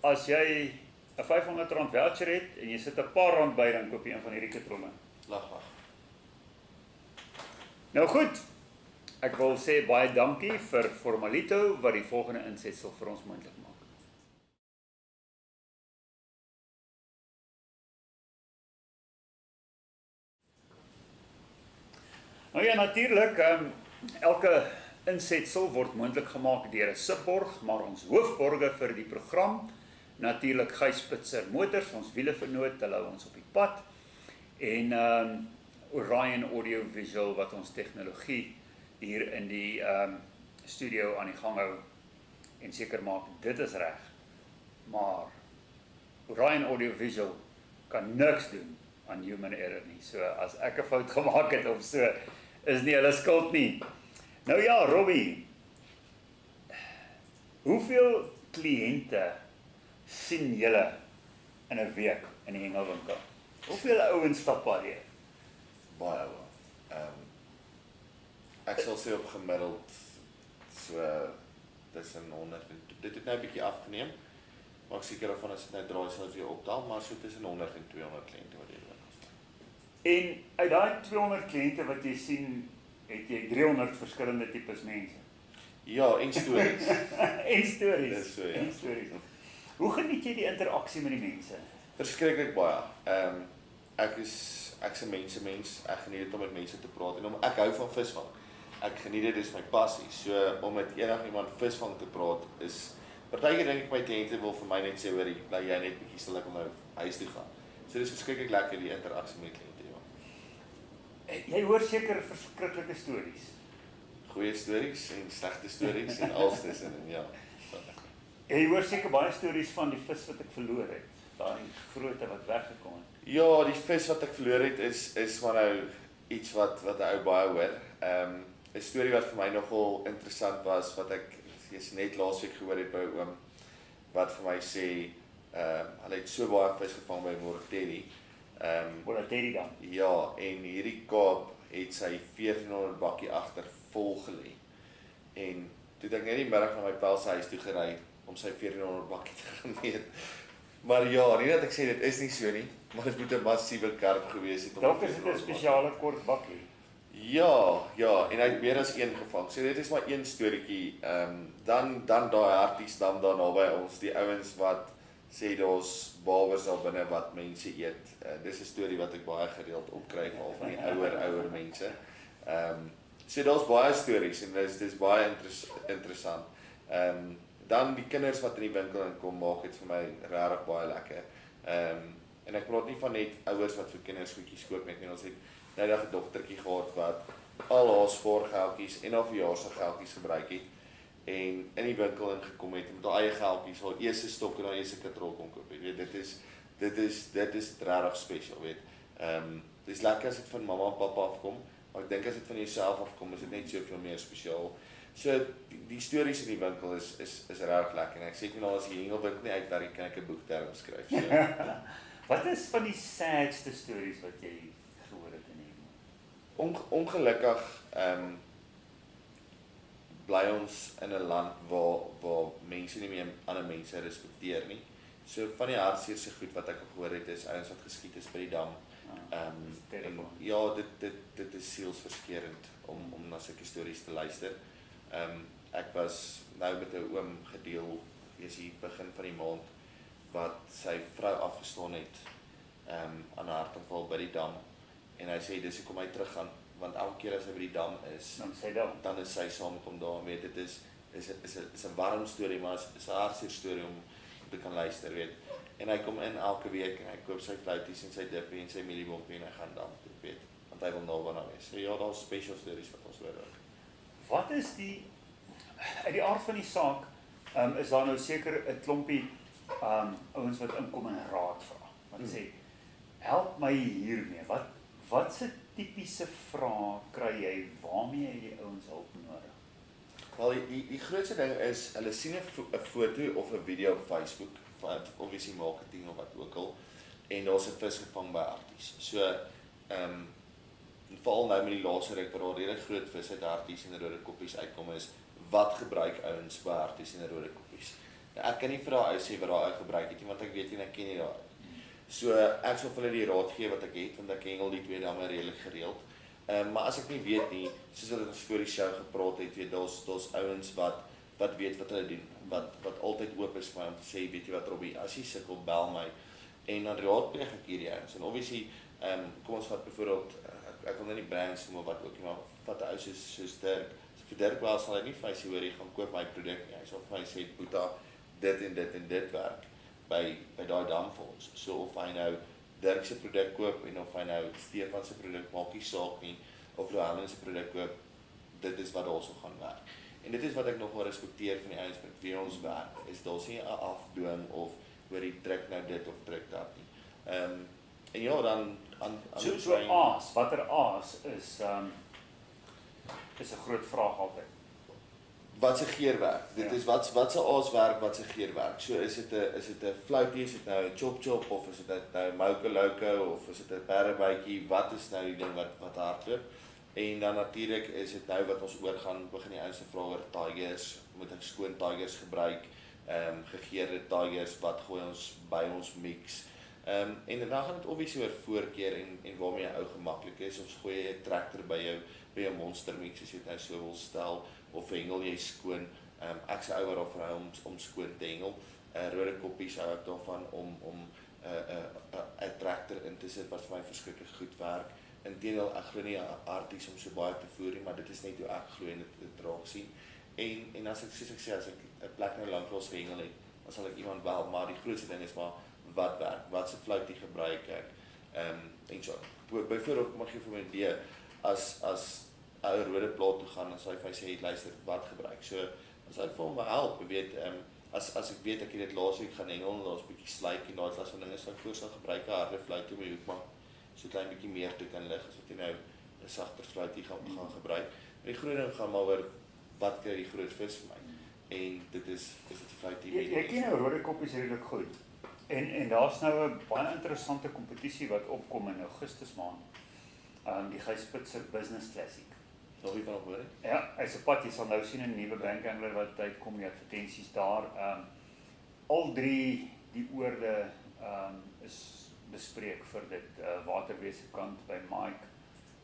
As jy 'n R500 voucher het en jy sit 'n paar rand by, dan koop jy een van hierdie katrolle. Lag. Nou goed. Ek wil sê baie dankie vir Formalito wat die volgende insetsel vir ons moontlik maak. Nou ja, natuurlik, elke insetsel word moontlik gemaak deur 'n subborg, maar ons hoofborge vir die program, natuurlik Gys-Spitzer Motors, ons wiele vernoot, hulle hou ons op die pad, en Orion Audio Visual wat ons tegnologie hier in die studio aan die gang hou en seker maak dit is reg. Maar Orion Audio Visual kan niks doen aan human error nie. So as ek 'n fout gemaak het of so, is nie hulle skuld nie. Nou ja, Robbie, hoeveel kliënte sien julle in 'n week in die hengelwinkel? Hoeveel ouens stap daar deur? Baie wel. Ek sal sê op gemiddeld so tussen 100 en dit het nou 'n bietjie afgeneem. Maar ek seker of as dit nou draai sal dit weer opdaal, maar so tussen 100 en 200 kliënte wat hier is. En uit daai 200 kliënte wat jy sien, het jy 300 verskillende tipes mense. Ja, en stories. En stories. Dis so, ja. En stories. Hoe geniet jy die interaksie met die mense? Verskriklik baie. Ek's 'n mens. Ek geniet dit om met mense te praat en ek hou van visvang. Ek geniet dit, dis my passie. So om met enigiemand visvang te praat is partykeer dink ek my kliënte wil vir my net sê, hoorie, bly jy net bietjie stil, ek wil nou huis toe gaan. So dis verskriklik lekker die interaksie met kliënte, ja. Jy hoor seker verskriklike stories. Goeie stories en slegte stories en alles tussenin, ja. Jy hoor seker baie stories van die vis wat ek verloor het. Daai grootte wat weggekom het. Ja, die vis wat ek verloor het is maar nou iets wat 'n ou baie hoor. 'n Storie wat vir my nogal interessant was, wat ek net laasweek gehoor het by oom, wat vir my sê, hulle het so baie vis gevang by Morteddy. Morteddy dan? Ja, en hierdie Kaap het sy 1400 bakkie agter vol gelê. En toe het ek net die middag na my pa se huis toe gery om sy 1400 bakkie te gaan meet. Maar ja, nie dat ek sê dit is nie so nie, maar dit moet 'n massiewe karp gewees het. Dalk is dit 'n spesiale kort bakkie. Ja, en hy het meer as een gevang. So dit is maar een storieetjie. Dan daai harties dan daar naby ons, die ouens wat sê daar's babers daar binne wat mense eet. Dis 'n storie wat ek baie gereeld opkry al van die ouer mense. So daar's baie stories en dis baie interessant. Dan die kinders wat in die winkel inkom, maak dit vir my regtig baie lekker. En ek praat nie van net ouers wat vir kinders goedjies koop net nie. Ons het nou 'n dogtertjie gehad wat al haar spaargeldjies en haar verjaarsdaggeldjies gebruik het en in die winkel ingekom het met haar eie geldjies, haar eerste stok en haar eerste katrol kon koop. Jy weet, dit is regtig spesiaal, weet. Dis lekker as dit van mamma en pappa afkom, maar ek dink as dit van jouself afkom, is dit net soveel meer spesiaal. So die stories in die winkel is regtig lekker en ek sê nou as die hengelwinkel nie uitwerk, kan ek 'n boekterm skryf. So. Wat is van die sadste stories wat jy gehoor het in die Ongelukkig bly ons in 'n land waar mense nie meer ander mense respekteer nie. So van die hartseerse goed wat ek gehoor het is ouens wat geskiet is by die dam. Ja, dit is sielsverskeurend om na sulke stories te luister. Ek was nou met 'n oom gedeel wees die begin van die maand, wat sy vrou afgestaan het, aan 'n hartaanval by die dam, en hy sê, dis hoekom hy teruggaan, want elke keer as hy by die dam is, dan is sy saam met hom daar, weet, dit is 'n warm storie, maar is 'n hartseer storie om te kan luister, weet, en hy kom in elke week, en hy koop sy fluities en sy dippie en sy mieliebompie, en hy gaan dam toe, weet, want hy wil naby wees, so ja, daar is special stories wat ons hoor ook. Wat is uit die aard van die saak, is daar nou seker 'n klompie ouens wat inkom en raad vra, wat sê, help my hiermee, wat se tipiese vrae kry jy, waarmee het die ouens hulp nodig? Wel, die grootste ding is, hulle sien 'n foto of 'n video op Facebook, van obviously marketing of wat ook al, en daar's 'n vis gevang by Harties. So, veral nou met die laaste ruk, waar daar redelijk groot vis uit Harties en rode koppies uitkom is, wat gebruik ouens by Harties en rode koppies? Nou, ek kan nie vir daai ou sê wat daai ou gebruik het nie, want ek weet nie, ek ken nie daai. So, ek sal vir hulle die raad gee wat ek het, want ek hengel die twee damme redelik gereeld. Maar as ek nie weet nie, soos wat ons voor die show gepraat het, weet, daar's ouens wat weet wat hulle doen, wat altyd oop is vir hom te sê, weet jy wat Robbie, as jy sukkel, bel my, en dan raadpleeg ek hierdie ouens, en obviously, kom ons vat bijvoorbeeld, ek wil nou nie brands noem of wat ook nie, maar vat 'n ou soos Dirk, so vir Dirk wel sal hy nie vir my sê, hoor, jy gaan koop my produk nie, hy sal vir my sê, Boeta, dit en dit en dit werk, by daai dam vir ons, so of hy nou Dirk se produk koop, en of hy nou Stefan se produk, maak nie saak nie, of Johannes se produk koop, dit is wat daar so gaan werk. En dit is wat ek nog wel respekteer van die ouens met wie ons werk, is daar nie 'n afdwing of oor die trek nou dit of trek dat nie. En ja, dan So aas, watter aas is 'n groot vraag altyd. Wat se geurwerk? Dit is wat se aaswerk, wat se geurwerk. So is dit 'n floutie, is dit nou 'n chop of is dit nou 'n mocha loco of is dit 'n perrebytjie? Wat is nou die ding wat hardloop? En dan natuurlik is dit nou wat ons oorgaan, begin die ouens te vra oor tigers, moet ek skoon tigers gebruik, gegeurde tigers, wat gooi ons by ons mix. En dan gaan dit obviously oor voorkeur en waarmee jy ou gemaklik is, of gooi jy 'n tractor by jou monster mix as jy dit nou so wil stel, of hengel jy skoon. Ek se ou wat daarvan hou om skoon te hengel. Rode koppies hou ek daarvan om 'n tractor in te sit wat vir my verskriklik goed werk. Inteendeel, ek glo nie Harties om so baie te voer nie, maar dit is net hoe ek glo en dit raak sien. En as ek sê, as ek 'n plek nou lanklaas gehengel het, dan sal ek iemand bel, maar die grootste ding is maar wat werk, wat se floutie gebruik ek, en so. Byvoorbeeld, mag jy vir my 'n idee, as 'n rode plaat toe gaan, dan sal hy vir my sê, luister, wat gebruik, so, dan sal hy vir hom help, weet, as ek weet, ek het dit laas week gaan hengel, en daar is 'n bietjie slyk, en daar is van dinge, sal ek voorstel gebruik 'n harde floutie om die hoek, maar so klein bietjie meer te kan lig, as wat jy nou 'n sagter floutie gaan gebruik. Maar die groot ding gaan maar oor, wat kry die groot vis vir my, en dit is dit floutie. Jy ken nou rode koppies redelik goed. En daar's nou 'n baie interessante kompetisie wat opkom in Augustus maand. Die Gijspitser Business Classic. Nog nie van op hoor? Ja, hy's op pad, jy sal nou sien 'n nuwe bankangler wat uitkom, die advertensies daar. Al drie die oorde is bespreek vir dit, Waterwese kant by Mike,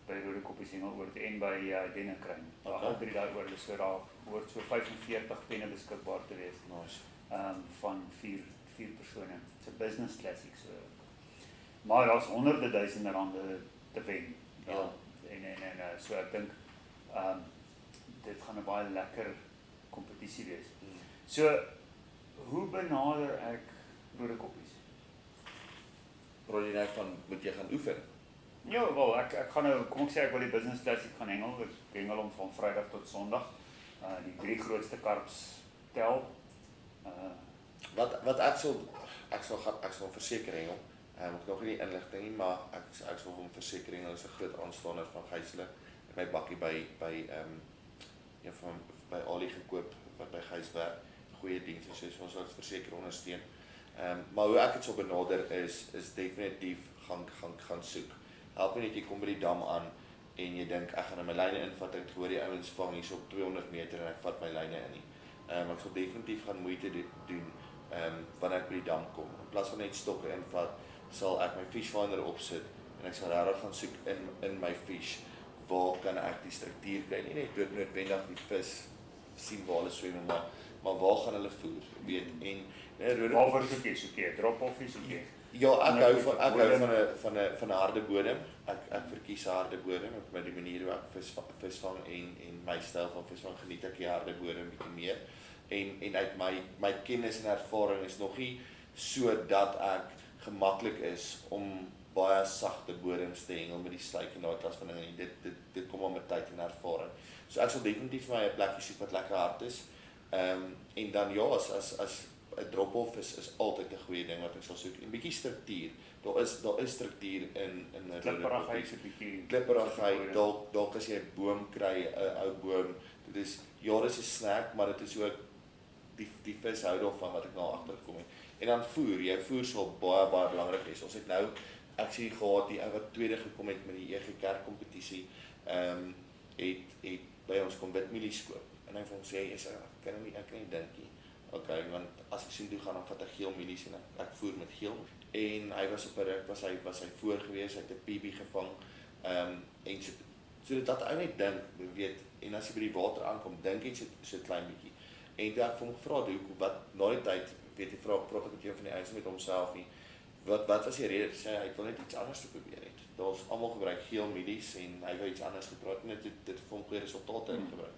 by Rode Koppies Hengeloord en by Dennekruin. Okay. Al drie daai oorde, so daar hoort so 45 penne beskikbaar te wees. Nice. Van vier persone. It's a business classic, so. Maar daar's honderde duisende rande te wen. Ja. En so ek dink dit gaan 'n baie lekker kompetisie wees. So hoe benader ek Rode Koppies? Praat jy nou van, moet jy gaan oefen? Ja, wel, ek gaan nou, kom ek sê ek wil die business classic gaan hengel. Ek hengel hom van Vrydag tot Sondag. Die 3 grootste karps tel. Wat ek sal verseker hengel. Ek nog nie inligting nie, maar ek sal hom verseker hengel. Is 'n groot aanstander van Gijsle. My bakkie by Ali gekoop wat by Gijs werk. Goeie dienste, so ons sal dit verseker ondersteun. Maar hoe ek dit sal benader is definitief gaan soek. Help my net, jy kom by die dam aan en jy dink ek gaan my lyne invat, ek hoor die ouens vang hier so op 200 meter en ek vat my lyne in nie. Ek sal definitief gaan moeite doen wanneer ek by die dam kom. In plaas van net stokke invat, sal ek my fishfinder opsit en ek sal regtig gaan soek in my fish, waar kan ek die struktuur kry, nie net noodwendig die vis sien waar hulle swem, maar maar waar gaan hulle voer? Weet en rode Waarvoor soek jy? Drop-off is soek jy? ja, ek hou van 'n harde bodem. Ek verkies 'n harde bodem met die manier hoe ek visvang en my styl van visvang geniet ek die harde bodem bietjie meer. En uit my kennis en ervaring is nog nie so dat ek gemaklik is om baie sagte bodems te hengel met die sluik en daai klas van dinge. Dit kom al met tyd en ervaring. So ek sal definitief vir my 'n plekkie soek wat lekker hard is. En dan ja, as 'n drop-off is altyd 'n goeie ding wat ek sal soek. 'n Bietjie struktuur. Daar is struktuur in 'n klipperigheid so 'n bietjie. Klipperigheid, dalk as jy 'n boom kry, 'n ou boom. Dit is dis 'n snack, maar dit is ook die vis hou daarvan wat ek nou agtergekom het. En dan jou voer sal baie belangrik wees. Ons het nou ek sien gehad die ou wat tweede gekom het met die EG Kerk kompetisie, het by ons kom wit mielies koop. En hy vir ons sê ek kan nie dink nie. Okay, want as ek sien toe gaan dan vat ek geel mielies en ek voer met geel. En hy was op 'n ruk was hy voor gewees, hy het 'n PB gevang. En so dat ou net dink, weet, en as jy by die water aankom, dink jy so klein bietjie. En toe ek vir hom gevra het wat na die tyd, weet jy, praat ek met een van die ouens met homself nie. Wat was die rede? Sê hy wil net iets anders te probeer het. Daar's almal gebruik geel mielies en hy wou iets anders gepraat en dit vir hom goeie resultate ingebring.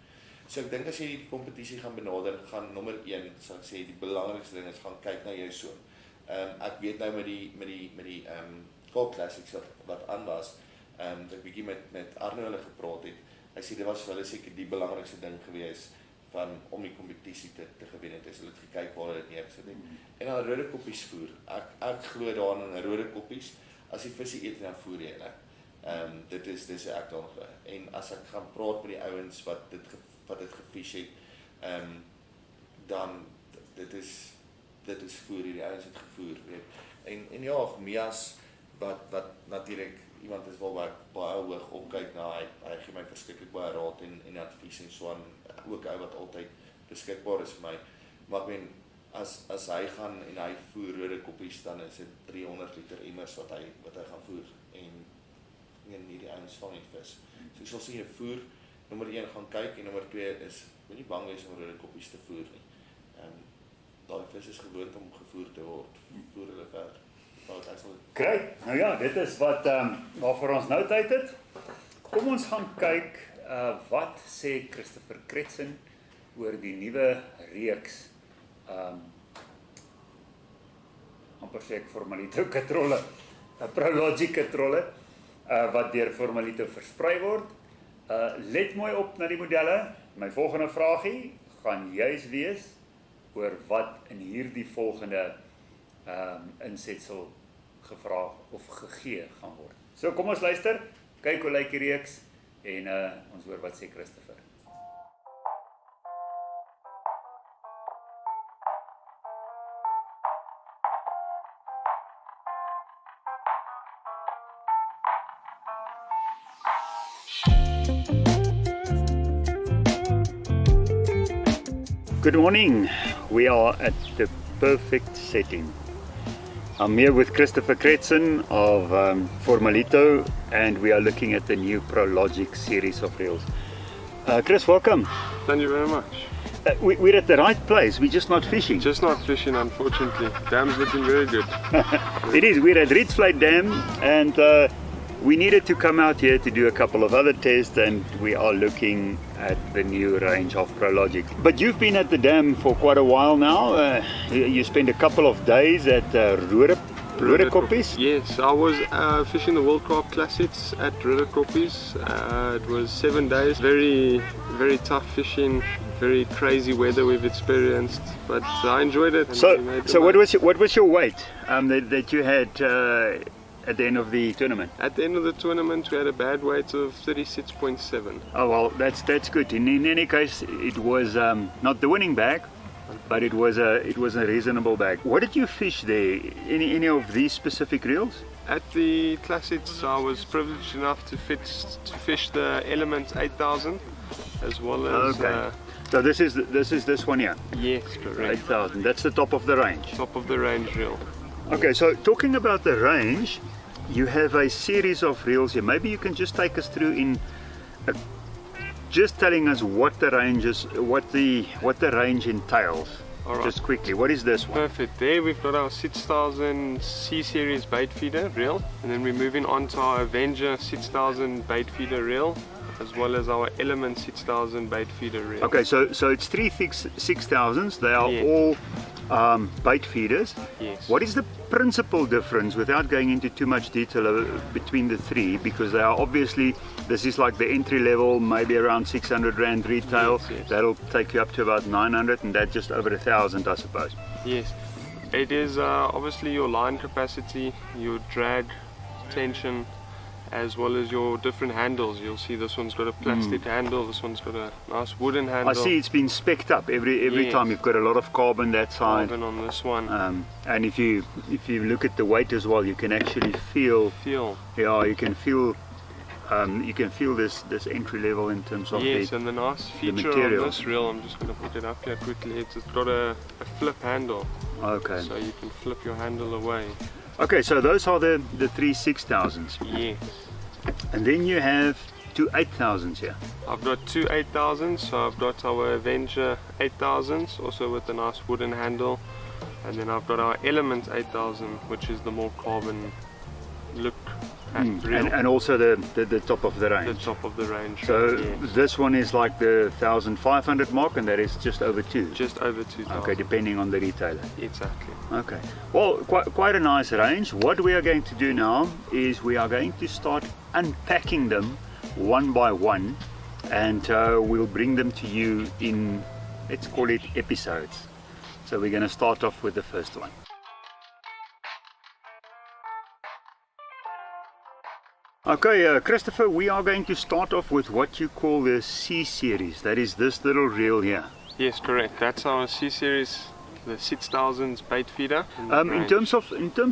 So ek dink as jy die kompetisie gaan benader, gaan nommer 1, sal ek sê die belangrikste ding is gaan kyk na jou soon. Ek weet nou met die Kaap Classics wat aan was, dat ek bietjie met Arno hulle gepraat het. Hy sê dit was vir hulle seker die belangrikste ding gewees om die kompetisie te gewen het. Hulle het gekyk waar hulle dit neergesit het. En dan rode koppies voer. Ek glo daarin in rode koppies. As die visse eet dan voer jy hulle. Dit is ek dan glo. En as ek gaan praat met die ouens wat dit gefish het, dan dit is voer, die ouens het gevoer, weet. En ja, Mias wat natuurlik iemand is waar ek baie hoog opkyk na, hy gee my verskriklik baie raad en advies en so aan, ook hy wat altyd beskikbaar is vir my. Maar ek meen, as hy gaan en hy voer rode koppies, dan is dit 300 liter emmers wat hy gaan voer. En hierdie ouens vang die vis. So ek sal sê jy voer, nommer 1 gaan kyk en nommer 2 is, moet nie bang wees om rode koppies te voer nie. Daai vis is gewoond om gevoer te word. Voer hulle verder. Great, nou ja, dit is waarvoor ons nou tyd het. Kom ons gaan kyk, wat sê Christopher Kretsen oor die nuwe reeks, amper sê ek Formalito katrolle, Prologic katrolle, wat deur Formalito versprei word. Let mooi op na die modelle. My volgende vraagie gaan juis wees oor wat in hierdie volgende insetsel gevra of gegee gaan word. So kom ons luister, kyk hoe lyk die reeks en ons hoor wat sê Christopher. Good morning. We are at the perfect setting. I'm here with Christopher Kretsen of Formalito, and we are looking at the new Prologic series of reels. Chris, welcome. Thank you very much. We're at the right place, we're just not fishing. Just not fishing, unfortunately. Dam's looking very good. It is, we're at Rietvlei Dam, and we needed to come out here to do a couple of other tests, and we are looking at the new range of Prologic. But you've been at the dam for quite a while now. You spent a couple of days at Rode Koppies. Yes, I was fishing the World Carp Classics at Rode Koppies. It was 7 days, very, very tough fishing, very crazy weather we've experienced, but I enjoyed it. So what was your weight that you had at the end of the tournament? At the end of the tournament, we had a bad weight of 36.7. Oh well, that's good. In any case, it was not the winning bag, but it was a reasonable bag. What did you fish there? Any of these specific reels? At the Classics, I was privileged enough to fish the Element 8000, as well as. Okay. So this is this one here. Yes, correct. 8000. That's the top of the range. Top of the range reel. Okay, so talking about the range, you have a series of reels here. Maybe you can just take us through in just telling us what the range is, what the range entails. All right. Just quickly, what is this one? Perfect. There we've got our 6000 C-series bait feeder reel, and then we're moving on to our Avenger 6000 bait feeder reel, as well as our Element 6000 bait feeder reel. Okay, so it's 6,000s. They are Yes. all bait feeders. Yes. What is the principal difference, without going into too much detail, between the three? Because they are obviously, this is like the entry level, maybe around 600 Rand retail. Yes, yes. That'll take you up to about 900, and that just over 1,000, I suppose. Yes. It is obviously your line capacity, your drag tension, as well as your different handles. You'll see this one's got a plastic handle, this one's got a nice wooden handle. I see it's been specced up every Yes. time. You've got a lot of carbon that side. Carbon on this one. And if you look at the weight as well, you can actually feel. Yeah, you can feel this entry level in terms of Yes, the. and the nice feature material. on this reel, I'm just going to put it up here quickly, it's got a flip handle, Okay. so you can flip your handle away. Okay, so those are the 3 6,000s, Yes. and then you have 2 8,000s here. I've got two 8000s, so I've got our Avenger 8000s, also with a nice wooden handle, and then I've got our Element 8000, which is the more carbon look reel. And also the top of the The range. top of the range. So yes. this one is like the 1,500 mark, and that is just over 2. Just over 2000. Okay, depending on the retailer. Exactly. Okay, well, quite a nice range. What we are going to do now is we are going to start unpacking them one by one, and we'll bring them to you in, let's call it, episodes. So we're going to start off with the first one. Okay, Christopher, we are going to start off with what you call the C-series. That is this little reel here. Yes, correct. That's our C-series, the 6000s bait feeder. In terms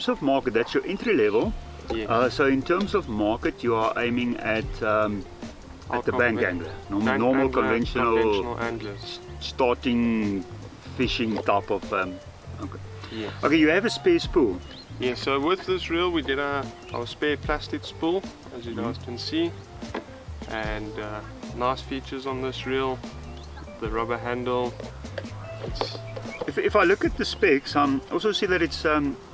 of market, that's your entry level. Yes. So in terms of market, you are aiming at the bank angler, normal conventional anglers. starting fishing type of. Okay. Yes. Okay, you have a spare spool. Yeah, so with this reel we did our spare plastic spool, as you guys can see, and nice features on this reel, the rubber handle. If I look at the specs, I also see that it's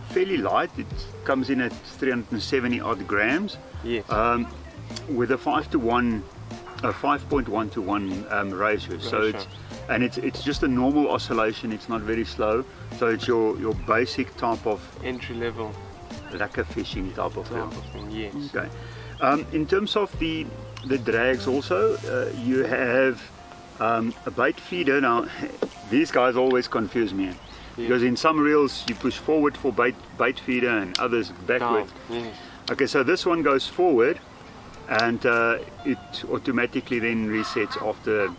fairly light. It comes in at 370 odd grams. Yes. With a 5.1 to 1 ratio. So it's just a normal oscillation. It's not very slow. So it's your basic type of entry level lekker fishing type of reel. Yes. Okay. In terms of the drags also, you have a bait feeder. Now these guys always confuse me, because in some reels you push forward for bait feeder and others backward. Yes. Okay, so this one goes forward, and it automatically then resets after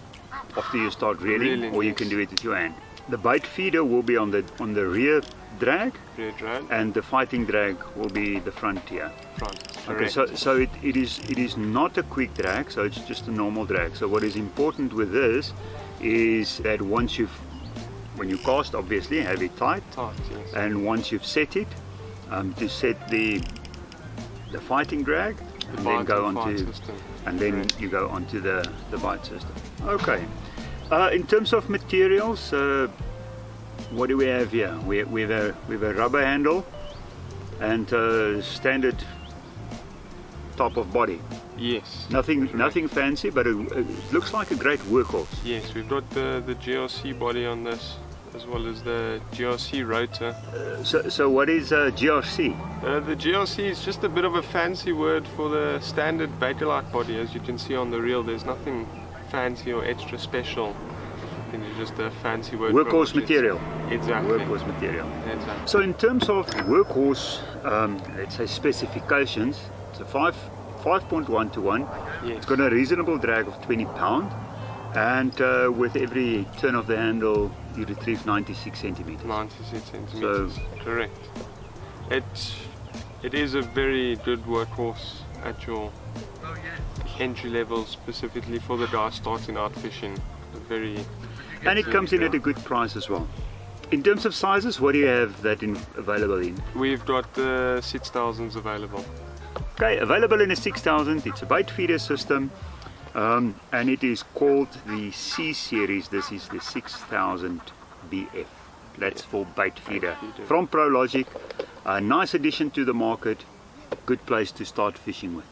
you start reeling, or you can do it with your hand. The bait feeder will be on the rear drag, and the fighting drag will be the front here. Okay, so it is not a quick drag, so it's just a normal drag. So what is important with this is that when you cast, obviously have it tight, yes. and once you've set it, to set the fighting drag, and then go onto, and then you go onto the bite system. Okay. In terms of materials, what do we have here? We have a rubber handle and standard type of body. Yes. Nothing fancy, but it looks like a great workhorse. Yes, we've got the GRC body on this, as well as the GRC rotor. So what is GRC? The GRC is just a bit of a fancy word for the standard Bakelite body. As you can see on the reel, there's nothing fancy or extra special. It's just a fancy word. Workhorse material. Exactly. Workhorse material. Exactly. So in terms of workhorse, let's say specifications, it's a 5.1 to 1. Yes. It's got a reasonable drag of 20 pound, and with every turn of the handle you retrieve 96 centimeters. 96 centimeters. Correct. It is a very good workhorse at your entry level, specifically for the guy starting out fishing. And it comes in at a good price as well. In terms of sizes, what do you have that available in? We've got the 6000s available. Okay, available in a 6000. It's a bait feeder system. And it is called the C series. This is the 6000 BF. That's for bait feeder from ProLogic. A nice addition to the market. Good place to start fishing with.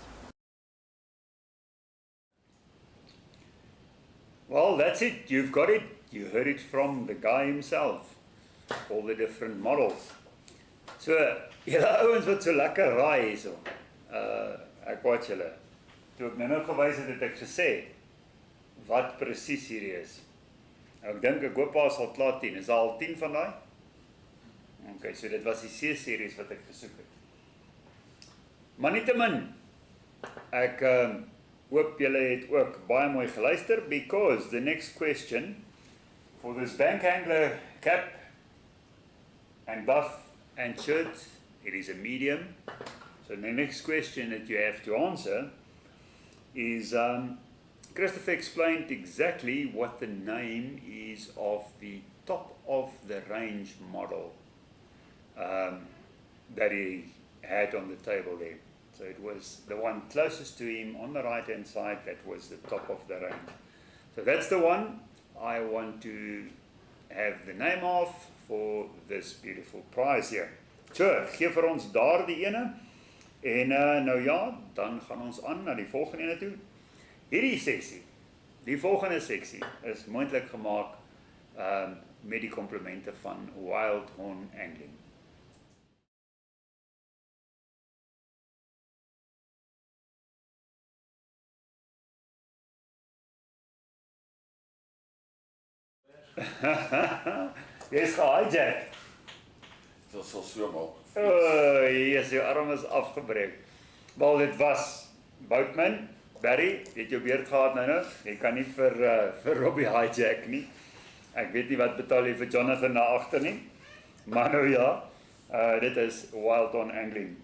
Well, that's it. You've got it. You heard it from the guy himself. All the different models. So, julle ouens wat so lekker raai hierso. Ek watch julle. Toe ek nou gewys het, het ek gesê wat presies hierdie is. Ek dink ek hoop daar sal klaar 10. Is daar al 10 van daai? Okay, so dit was die C-series wat ek gesoek het. Maar nietemin, ek hoop julle het ook baie mooi geluister, because the next question for this bank angler cap and buff and shirt, it is a medium. So the next question that you have to answer is, Christopher explained exactly what the name is of the top of the range model that he had on the table there. So it was the one closest to him on the right hand side, that was the top of the range. So that's the one I want to have the name of for this beautiful prize here. So, gee vir ons daar die ene. En nou ja, dan gaan ons aan na die volgende ene toe. Hierdie sessie, die volgende seksie, is moontlik gemaak met die komplimente van Wildhorn Angling. Jy is gehijack. Dit sal so maak. Yes, jou arm is afgebreek. Wel, dit was Boutman, Barry, het jou beurt gehad nou. Jy kan nie vir Robbie hijack nie. Ek weet nie wat betaal jy vir Jonathan na agter nie. Maar nou ja, dit is Wildhorn Angling.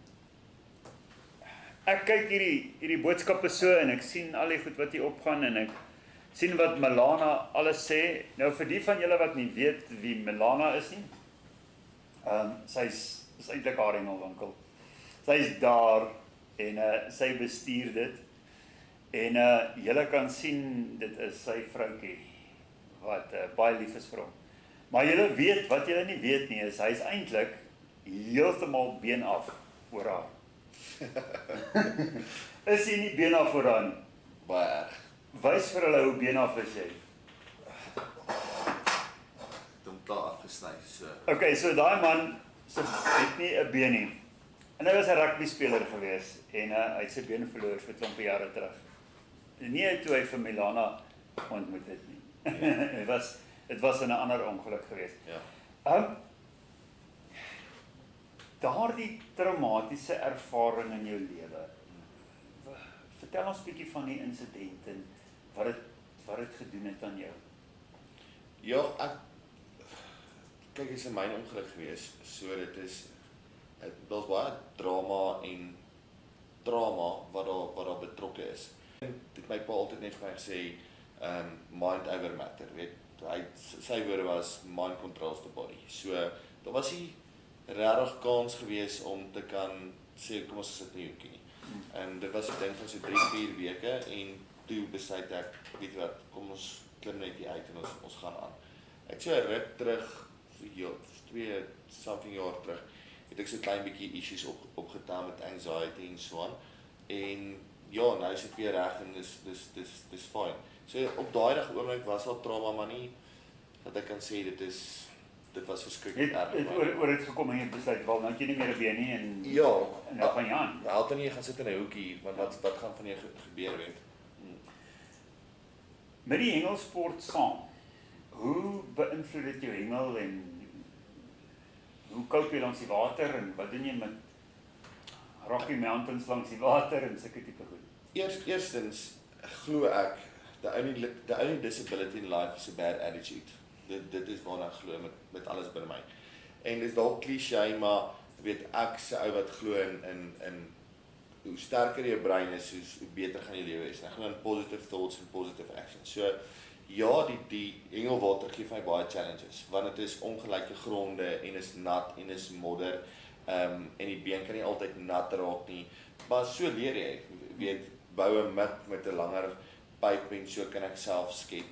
Ek kyk hierdie boodskappe so en ek sien al die goed wat hier opgaan en ek sien wat Melana alles sê. Nou vir die van julle wat nie weet wie Melana is nie, sy is eintlik haar hengelwinkel. Sy is daar en sy bestuur dit. En julle kan sien, dit is sy vroukie wat baie lief is vir hom. Maar julle weet, wat julle nie weet nie, is hy is eintlik heeltemal been af oor haar. Is hy nie been af oor haar nie? Baie erg. Wys vir hulle hoe been af is jy. Het hom klaar afgesny, so. Okay, so daai man het nie 'n been nie. En hy was 'n rugby speler gewees en hy het sy been verloor vir 'n klompie jare terug. Nie toe hy vir Melana ontmoet het nie. Het was in 'n ander ongeluk gewees. Ja. Daardie traumatiese ervaring in jou lewe. Vertel ons 'n bietjie van die insident en wat het gedoen het aan jou. Ja, kyk, is in myne ongeluk gewees, so dit is, daar's baie drama en trauma wat daar betrokke is. Dit my pa altyd net vir my gesê, mind over matter, weet, sy woorde was, mind controls the body. So, daar was nie regtig kans gewees om te kan sê, kom ons sit in die hoekie nie. En dit was 'n ding van so 3-4 weke en toe besluit ek, weet jy wat, kom ons klim net hier uit en ons gaan aan. Ek so 'n ruk terug, 2 jaar terug, het ek so klein bietjie issues opgetaan met anxiety en so aan. En ja, nou is dit weer reg en dis fine. So op daai dag oomblik was al trauma, maar nie dat ek kan sê dit was verskriklik erg. Oor het gekom en jy besluit, wel, nou het jy nie meer 'n been nie en ja, en nou van jy aan. Help dan nie, jy gaan sit in 'n hoekie, want wat gaan van jou gebeur, weet? Met die hengelsport saam, hoe beïnvloed dit jou hengel en hoe koop jy langs die water en wat doen jy met Rocky Mountains langs die water en sulke tipe goed? Eerstens, glo ek, the only disability in life is a bad attitude. Dit is waarna ek glo met alles binne my. En dis dalk cliché, maar weet ek se ou wat glo in hoe sterker jou brein is, hoe beter gaan jou lewe wees. Ek glo in positive thoughts en positive actions. So ja, die hengelwater gee vir my baie challenges, want dit is ongelyke gronde en is nat en is modder. En die been kan nie altyd nat raak nie, maar so leer jy, weet, bou 'n mik met 'n langer pype en so kan ek self skep.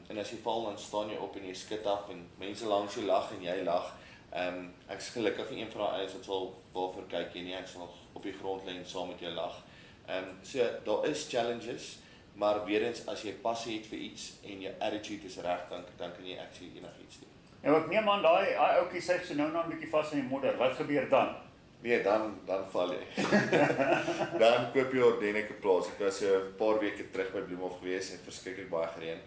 En as jy val, dan staan jy op en jy skud af en mense langs jou lag en jy lag. Ek is gelukkig nie een van daai ouens wat sal waarvoor kyk jy nie, ek sal op die grond lê en saam met jou lag. So daar is challenges, maar weer eens as jy passie het vir iets en jou attitude is reg, dan kan jy actually enigiets doen. Ja, ek neem aan daai ouetjie sê so nou 'n bietjie vas in die modder. Wat gebeur dan? Nee, dan val jy. Dan koop jy 'n ordentlike plaas. Ek was 'n paar weke terug by Bloemhof gewees en verskriklik baie gereën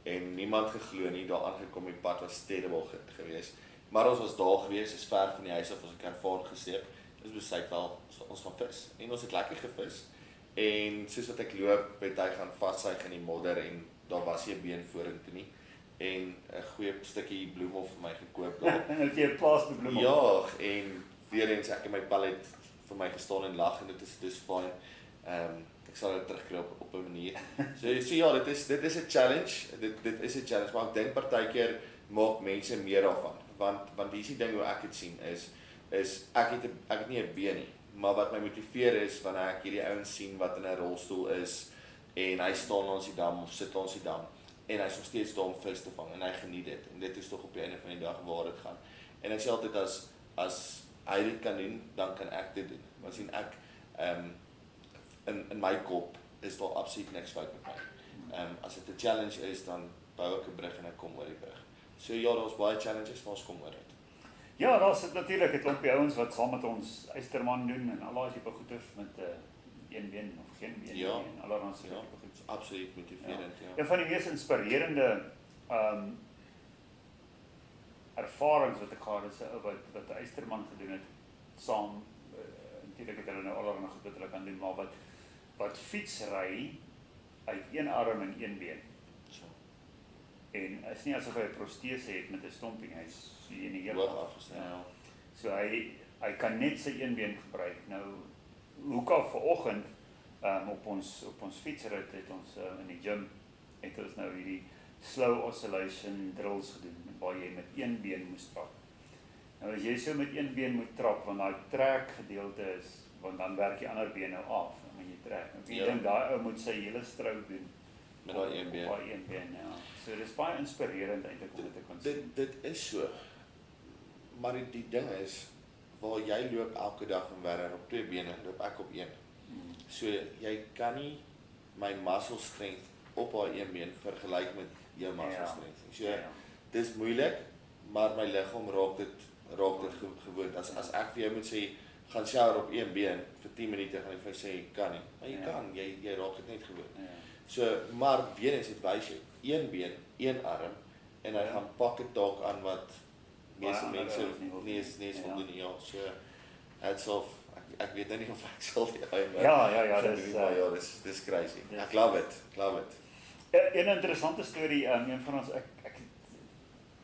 en niemand geglo nie, daar aangekom, die pad was terrible geweest. Maar ons was daar geweest, is ver van die huis af, ons het 'n karavaan gesleep. Ons besluit wel ons gaan vis en ons het lekker gevis. En soos wat ek loop, het hy gaan vassuig in die modder en daar was nie 'n been vorentoe nie. En 'n goeie stukkie Bloemhof vir my gekoop daar. En het jy 'n plaas by Bloemhof? Ja, en weer eens ek en my pallet vir my gestaan en lag en dit is fyn. Ek sal dit terugkry op 'n manier. So ja, dit is 'n challenge. Dit is 'n challenge, maar ek dink partykeer maak mense meer daarvan. Want dis die ding hoe ek dit sien is ek het nie 'n been nie, maar wat my motiveer is wanneer ek hierdie ouens sien wat in 'n rolstoel is en hy staan langs die dam of sit langs die dam en hy's nog steeds daar om vis te vang en hy geniet dit en dit is tog op die einde van die dag waar dit gaan. En ek sê altyd as hy dit kan doen, dan kan ek dit doen. Maar sien ek in my kop is daar absoluut niks fout met my. As dit 'n challenge is, dan bou ek 'n brug en ek kom oor die brug. So ja, daar's baie challenges, maar ons kom oor dit. Ja, daar's natuurlik 'n klompie ouens wat saam met ons Eysterman doen en al daai tipe goeders met een been of geen been Ja. en allerlei tipe goeders. Absoluut motiverend, ja. Een van die mees inspirerende ervarings wat ek gehad het, is 'n ou wat 'n Eysterman gedoen het saam. Natuurlik het hulle nou allerlei goed wat hulle kan doen, maar wat fietsry uit een arm en een been. So. En is nie asof hy 'n protese het met 'n stompie, hy's hier in die hele Hoog afgestel. Ja. So hy kan net sy een been gebruik. Nou hoe kan vanoggend op ons fietsrit het ons in die gym het ons nou hierdie slow oscillation drills gedoen waar jy met een been moet trap. Nou as jy so met een been moet trap, want daai trek gedeelte is, want dan werk die ander been nou af en jy trek. Nou ek dink daai ou moet sy hele strook doen met daai een been. Daai een been, ja. So dis baie inspirerend eintlik om dit te kon sien. Dit is so. Maar die ding is waar jy loop elke dag en werk op twee bene, loop ek op een. So jy kan nie my muscle strength op daai een been vergelyk met jou muscle strength. So dis moeilik, maar my liggaam raak dit gewoond. As ek vir jou moet sê gaan shower op een been vir 10 minute gaan jy vir sê kan nie. Maar jy kan, jy raak dit net gewoond. So maar weer eens dit wys jou een been, een arm en hy gaan pak 'n taak aan wat meeste mense nie eens wil doen nie. Ja, so hats off. Ek weet nou nie of ek sal die dis crazy. Ek love it. Een interessante storie, een van ons ek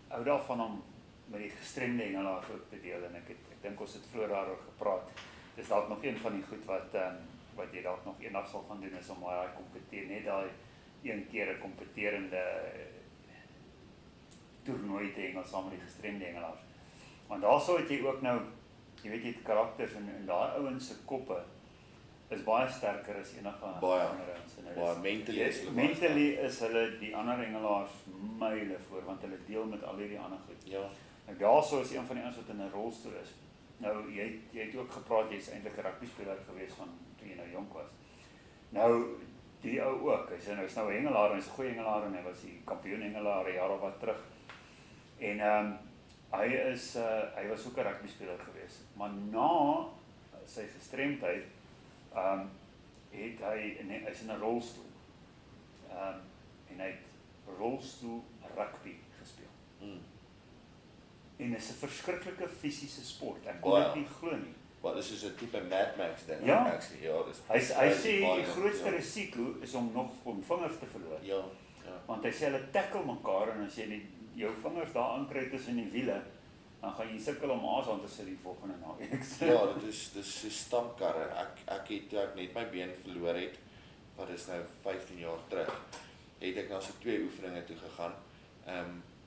hou daarvan om met die gestremde hengelaars ook te deel en ek dink ons het vroeër daaroor gepraat. Dis dalk nog een van die goed wat jy dalk nog eendag sal gaan doen is om daai kompeteer, net daai een keer 'n kompeterende toernooi te hengel saam met die gestremde hengelaars. Want daarso het jy ook nou, jy weet jy het karakters en daai ouens se koppe is baie sterker as enige ander ouens. Mentally is hulle die ander hengelaars myle voor want hulle deel met al hierdie ander goed. Ja. Nou daarso is een van die ouens wat in 'n rolstoel is. Nou jy het ook gepraat jy's eintlik 'n rugby speler gewees van toe jy nou jonk was. Nou die ou ook, hy's nou 'n hengelaar en hy's 'n goeie hengelaar en hy was die kampioen hengelaar 'n jaar of wat terug. En hy was ook 'n rugby speler gewees. Maar na sy gestremdheid het hy's in 'n rolstoel. En hy het rolstoel rugby gespeel. En is 'n verskriklike fisiese sport. Ek kon dit nie glo nie. Wat is soos 'n tipe Mad Max ding actually. Ja, dis. Hy sê die grootste risiko is om nog vingers te verloor. Ja. Want hy sê hulle tackle mekaar en as jy jou vingers daar aankry tussen die wiele, dan gaan jy sukkel om aan te sit die volgende naweek. Ja, dit is so stampkarre. Ek het net my been verloor het, wat is nou 15 jaar terug. Het ek nou so 2 oefeninge toe gegaan.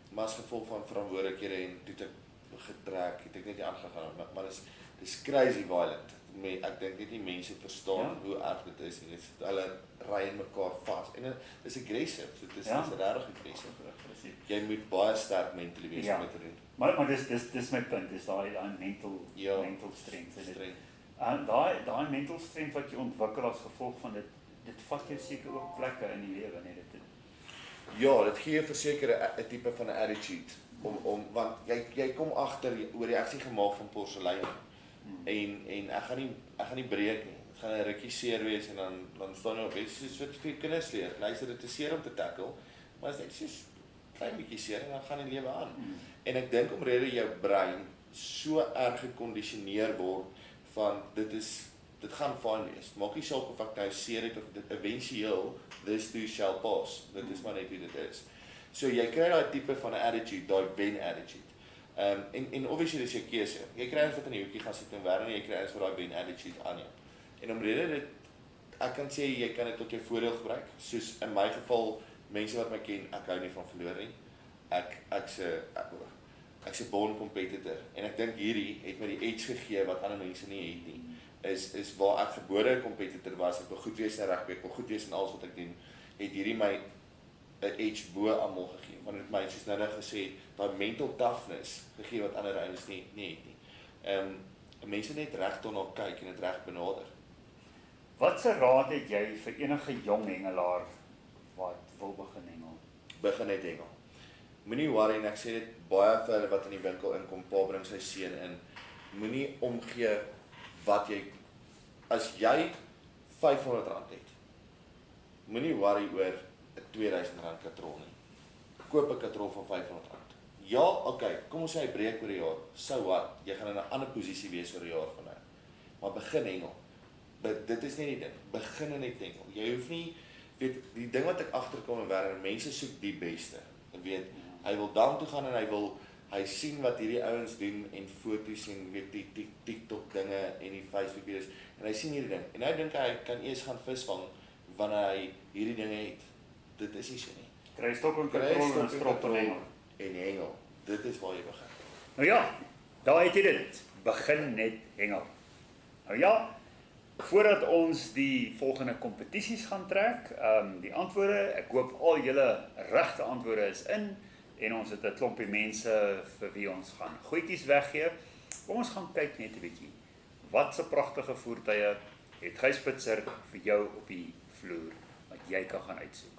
Maar as gevolg van verantwoordelikhede en toe ek getrek, het ek net nie aangegaan, maar dis crazy violent. Ek dink net nie mense verstaan hoe erg dit is. Hulle ry in mekaar vas. En dit is aggressive, dit is Ja. regtig aggressive. Presies. Jy moet baie sterk mentally wees Ja. om dit te doen. Maar dis my punt, is daai mental Ja. mental strength. En dit- Streng. daai mental strength wat jy ontwikkel as gevolg van dit vat jou seker ook plekke in die lewe, nee, dit Ja, dit gee verseker 'n tipe van 'n attitude want jy kom agter oor die aksie gemaak van porselein en ek gaan nie breek nie. Dit gaan 'n rukkie seer wees en dan staan jy op, dit is soos wat jy vir kinders leer. Luister, dit is seer om te tackle, maar dit is net soos klein bietjie seer en dan gaan die lewe aan. En ek dink omrede jou brein so erg gekondisioneer word van dit gaan fyn wees. Maak nie saak of ek nou seer het of dit eventueel this too shall pass. Dit is maar net hoe dit is. So jy kry daai tipe van 'n attitude, daai wen attitude. En obviously dis jou keuse. Jy kry ons wat in die hoekie gaan sit en werk en jy kry ons vir daai wen attitude aan jou. En omrede dit ek kan sê jy kan dit tot jou voordeel gebruik. Soos in my geval, mense wat my ken, ek hou nie van verloor nie. Ek's 'n born competitor en ek dink hierdie het my die edge gegee wat ander mense nie het nie. Is waar ek gebore 'n competitor was, ek wil goed wees in rugby, ek wil goed wees in alles wat ek doen, het hierdie my 'n edge bo almal gegee. Want dit het my soos nou gesê, daai mental toughness gegee wat ander ouens nie het nie. Mense net reg daarna kyk en dit reg benader. Watse raad het jy vir enige jong hengelaar wat wil begin hengel? Begin net hengel. Moenie worry en ek sê dit baie vir hulle wat in die winkel inkom, pa bring sy seun in. Moenie omgee wat jy as jy R500 het. Moenie worry oor 'n R2000 katrol nie. Koop 'n katrol van R500. Ja, okay, kom ons sê hy breek oor die jaar. So what? Jy gaan in 'n ander posisie wees oor die jaar van nou. Maar begin hengel. Dit is nie die ding. Begin net hengel. Jy hoef nie weet die ding wat ek agterkom en waar mense soek die beste. Jy weet, hy wil dan toe gaan en hy sien wat hierdie ouens doen en foto's en weet die TikTok dinge en die Facebook video's en hy sien hierdie ding. En hy dink hy kan eers gaan visvang wanneer hy hierdie dinge het. Dit is nie so nie. Kry stok en katrol en strop en hengel. En hengel. Dit is waar jy begin. Nou ja, daar het jy dit. Begin net hengel. Nou ja, voordat ons die volgende kompetisies gaan trek, die antwoorde, ek hoop al julle regte antwoorde is in en ons het 'n klompie mense vir wie ons gaan goedjies weggee. Kom ons gaan kyk net 'n bietjie. Wat 'n pragtige voertuie het Gysbitser vir jou op die vloer wat jy kan gaan uitsoek.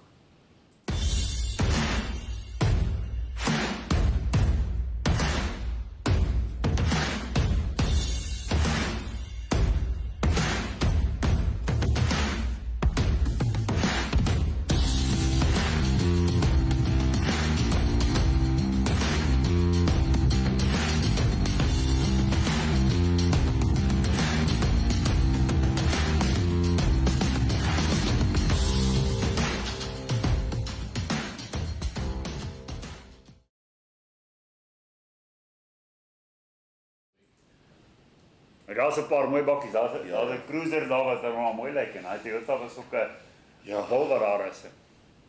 Daar's 'n paar mooi bakkies. Daar's 'n cruiser daar wat maar mooi lyk en hy Toyota was ook 'n Wildhorn is.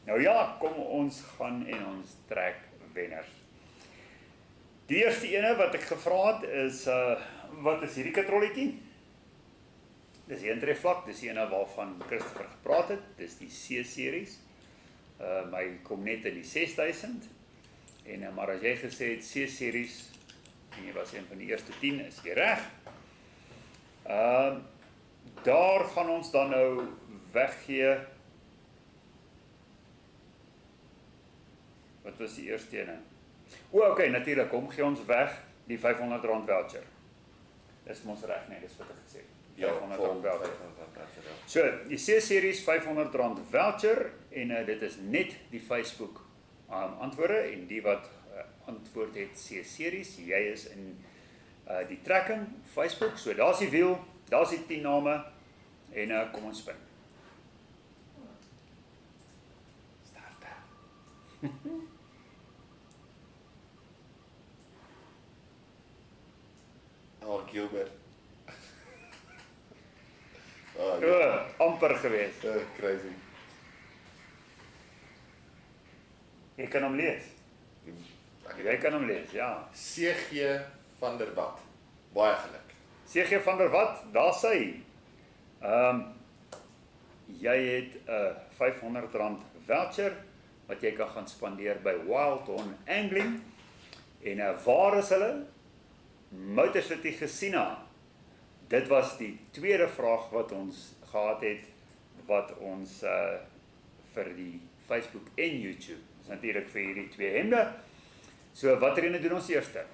Nou ja, kom ons gaan en ons trek wenners. Die eerste ene wat ek gevra het is wat is hierdie katrolletjie? Dis die intree-vlak, dis die ene waarvan Christopher gepraat het. Dis die C-series. My kom net in die 6000 en maar as jy gesê het C-series en jy was een van die eerste 10 is jy reg. Daar gaan ons dan nou weggee. Wat was die eerste ene? Okay, natuurlik, kom gee ons weg die R500 voucher. Dis mos reg, nee, dis wat ek gesê het. R500 voucher. So, die C-series R500 voucher en dit is net die Facebook antwoorde en die wat antwoord het C-series, jy is in die trekking Facebook, so daar's die wiel, daar's die 10 name en kom ons spin. Start. Gilbert. Amper gewees. Crazy. Jy kan hom lees. Jy kan hom lees, ja. CG van der Walt. Baie geluk. CG van der Walt, daar sy. jy het 'n R500 voucher wat jy kan gaan spandeer by Wildhorn Angling. En waar is hulle? Motor City Gesina. Dit was die tweede vraag wat ons gehad het, wat ons vir die Facebook en YouTube, is natuurlik vir hierdie twee hemde. So watter ene doen ons eerste?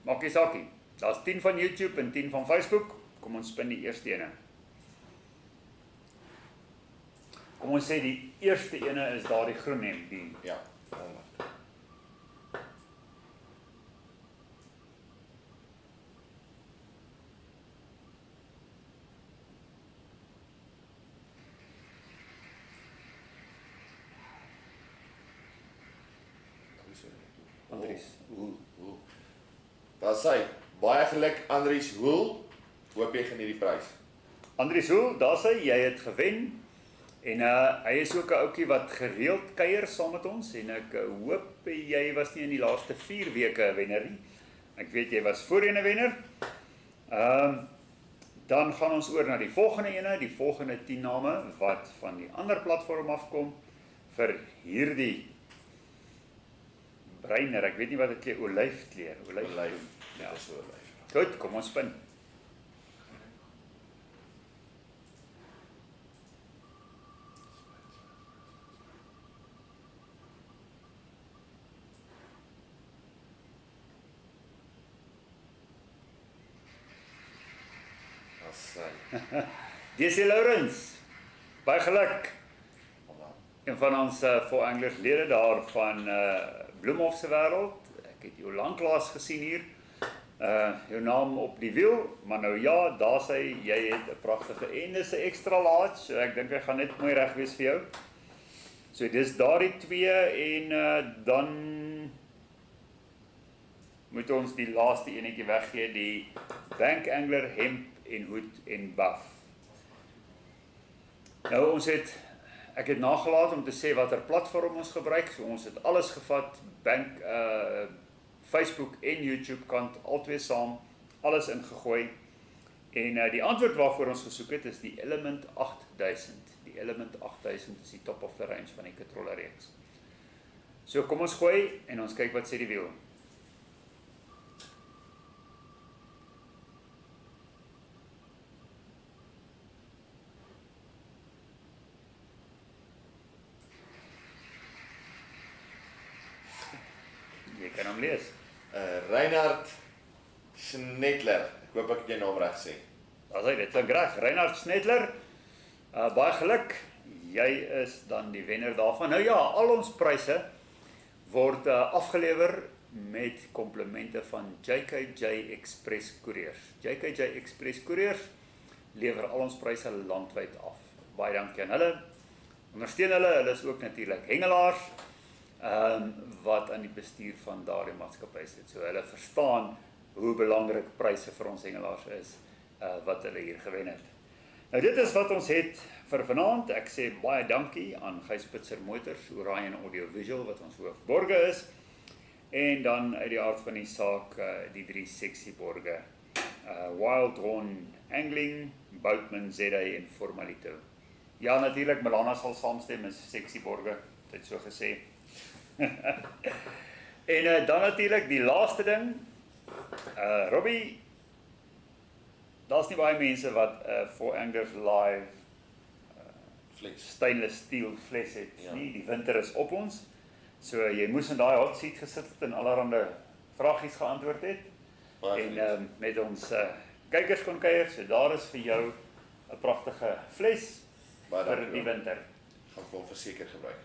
Maak nie saakie. Daar's 10 van YouTube en 10 van Facebook. Kom ons spin die eerste ene. Kom ons sê die eerste ene is daardie groen hemp, die Ja, 100. Andries. Daar sê, baie geluk Andries Hoel. Hoop jy geniet die prys. Andries Hoel, daar sê jy het gewen. En hy is ook 'n ouetjie wat gereeld kuier saam met ons en ek hoop jy was nie in die laaste 4 weke 'n wenner nie. Ek weet jy was voorheen 'n wenner. Dan gaan ons oor na die volgende ene, die volgende 10 name wat van die ander platform afkom vir hierdie breiner. Ek weet nie wat dit kleur, olyfkleur, Olyf. Ja. Dis olyf. Goed, kom ons spin. DC Lawrence, baie geluk. En van ons voor Anglers lede daar van Bloemhof se wêreld. Ek het jou lanklaas gesien hier. Jou naam op die wiel, maar nou ja, daar sê jy het 'n pragtige en dis 'n extra large, so ek dink hy gaan net mooi reg wees vir jou. So dis daardie twee en dan moet ons die laaste enetjie weggee, die Bank Angler hemp en hoed en buff. Nou ek het nagelaat om te sê watter platform ons gebruik, so ons het alles gevat, Facebook en YouTube kant, albei saam, alles ingegooi. En die antwoord waarvoor ons gesoek het is die Element 8000. Die Element 8000 is die top of the range van die controller reeks. So kom ons gooi en ons kyk wat sê die wiel. Jy kan hom lees. Reinhard Snetler. Ek hoop ek het jou naam reg gesê. As hy dit klink reg, Reinhard Snetler. Baie geluk. Jy is dan die wenner daarvan. Nou ja, al ons pryse word afgelewer met komplimente van JKJ Express Couriers. JKJ Express Couriers lewer al ons pryse landwyd af. Baie dankie aan hulle. Ondersteun hulle. Hulle is ook natuurlik hengelaars. Wat aan die bestuur van daardie maatskappy sit. So hulle verstaan hoe belangrik pryse vir ons hengelaars is wat hulle hier gewen het. Nou dit is wat ons het vir vanaand. Ek sê baie dankie aan Gijspitser Motors, Orion Audio Visual wat ons hoofborge is. En dan uit die aard van die saak die 3 seksieborge. Wildhorn Angling, Boutman ZA en Formalito. Ja natuurlik, Melana sal saamstem, is seksieborge, dit so gesê. En dan natuurlik die laaste ding, Robbie, daar's nie baie mense wat For Anglers Live stainless steel fles het nie, die winter is op ons, so jy moes in daai hot seat gesit het en allerhande vragies geantwoord het, en met ons kykers kon kuier, so daar is vir jou 'n pragtige fles vir die winter. Gaan ek hom verseker gebruik.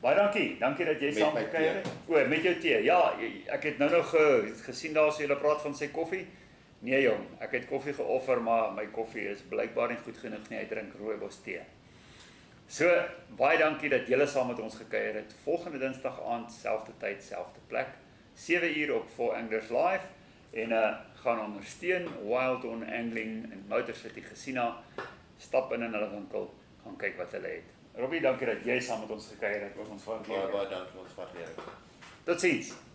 Baie dankie dat jy saam gekuier het. O, met jou tee. Ja, ek het nou gesien daar as jy praat van sy koffie. Nee jong, ek het koffie geoffer, maar my koffie is blykbaar nie goed genoeg nie. Hy drink rooibos tee. So, baie dankie dat julle saam met ons gekuier het. Volgende Dinsdag aand, selfde tyd, selfde plek, 7 uur op For Anglers Live en gaan ondersteun Wildhorn Angling in Motor City Gesina. Stap in hulle winkel, gaan kyk wat hulle het. Robbie, dankie dat jy saam met ons gekuier het. Ons waardeer. Baie dankie, ons waardeer. Totsiens.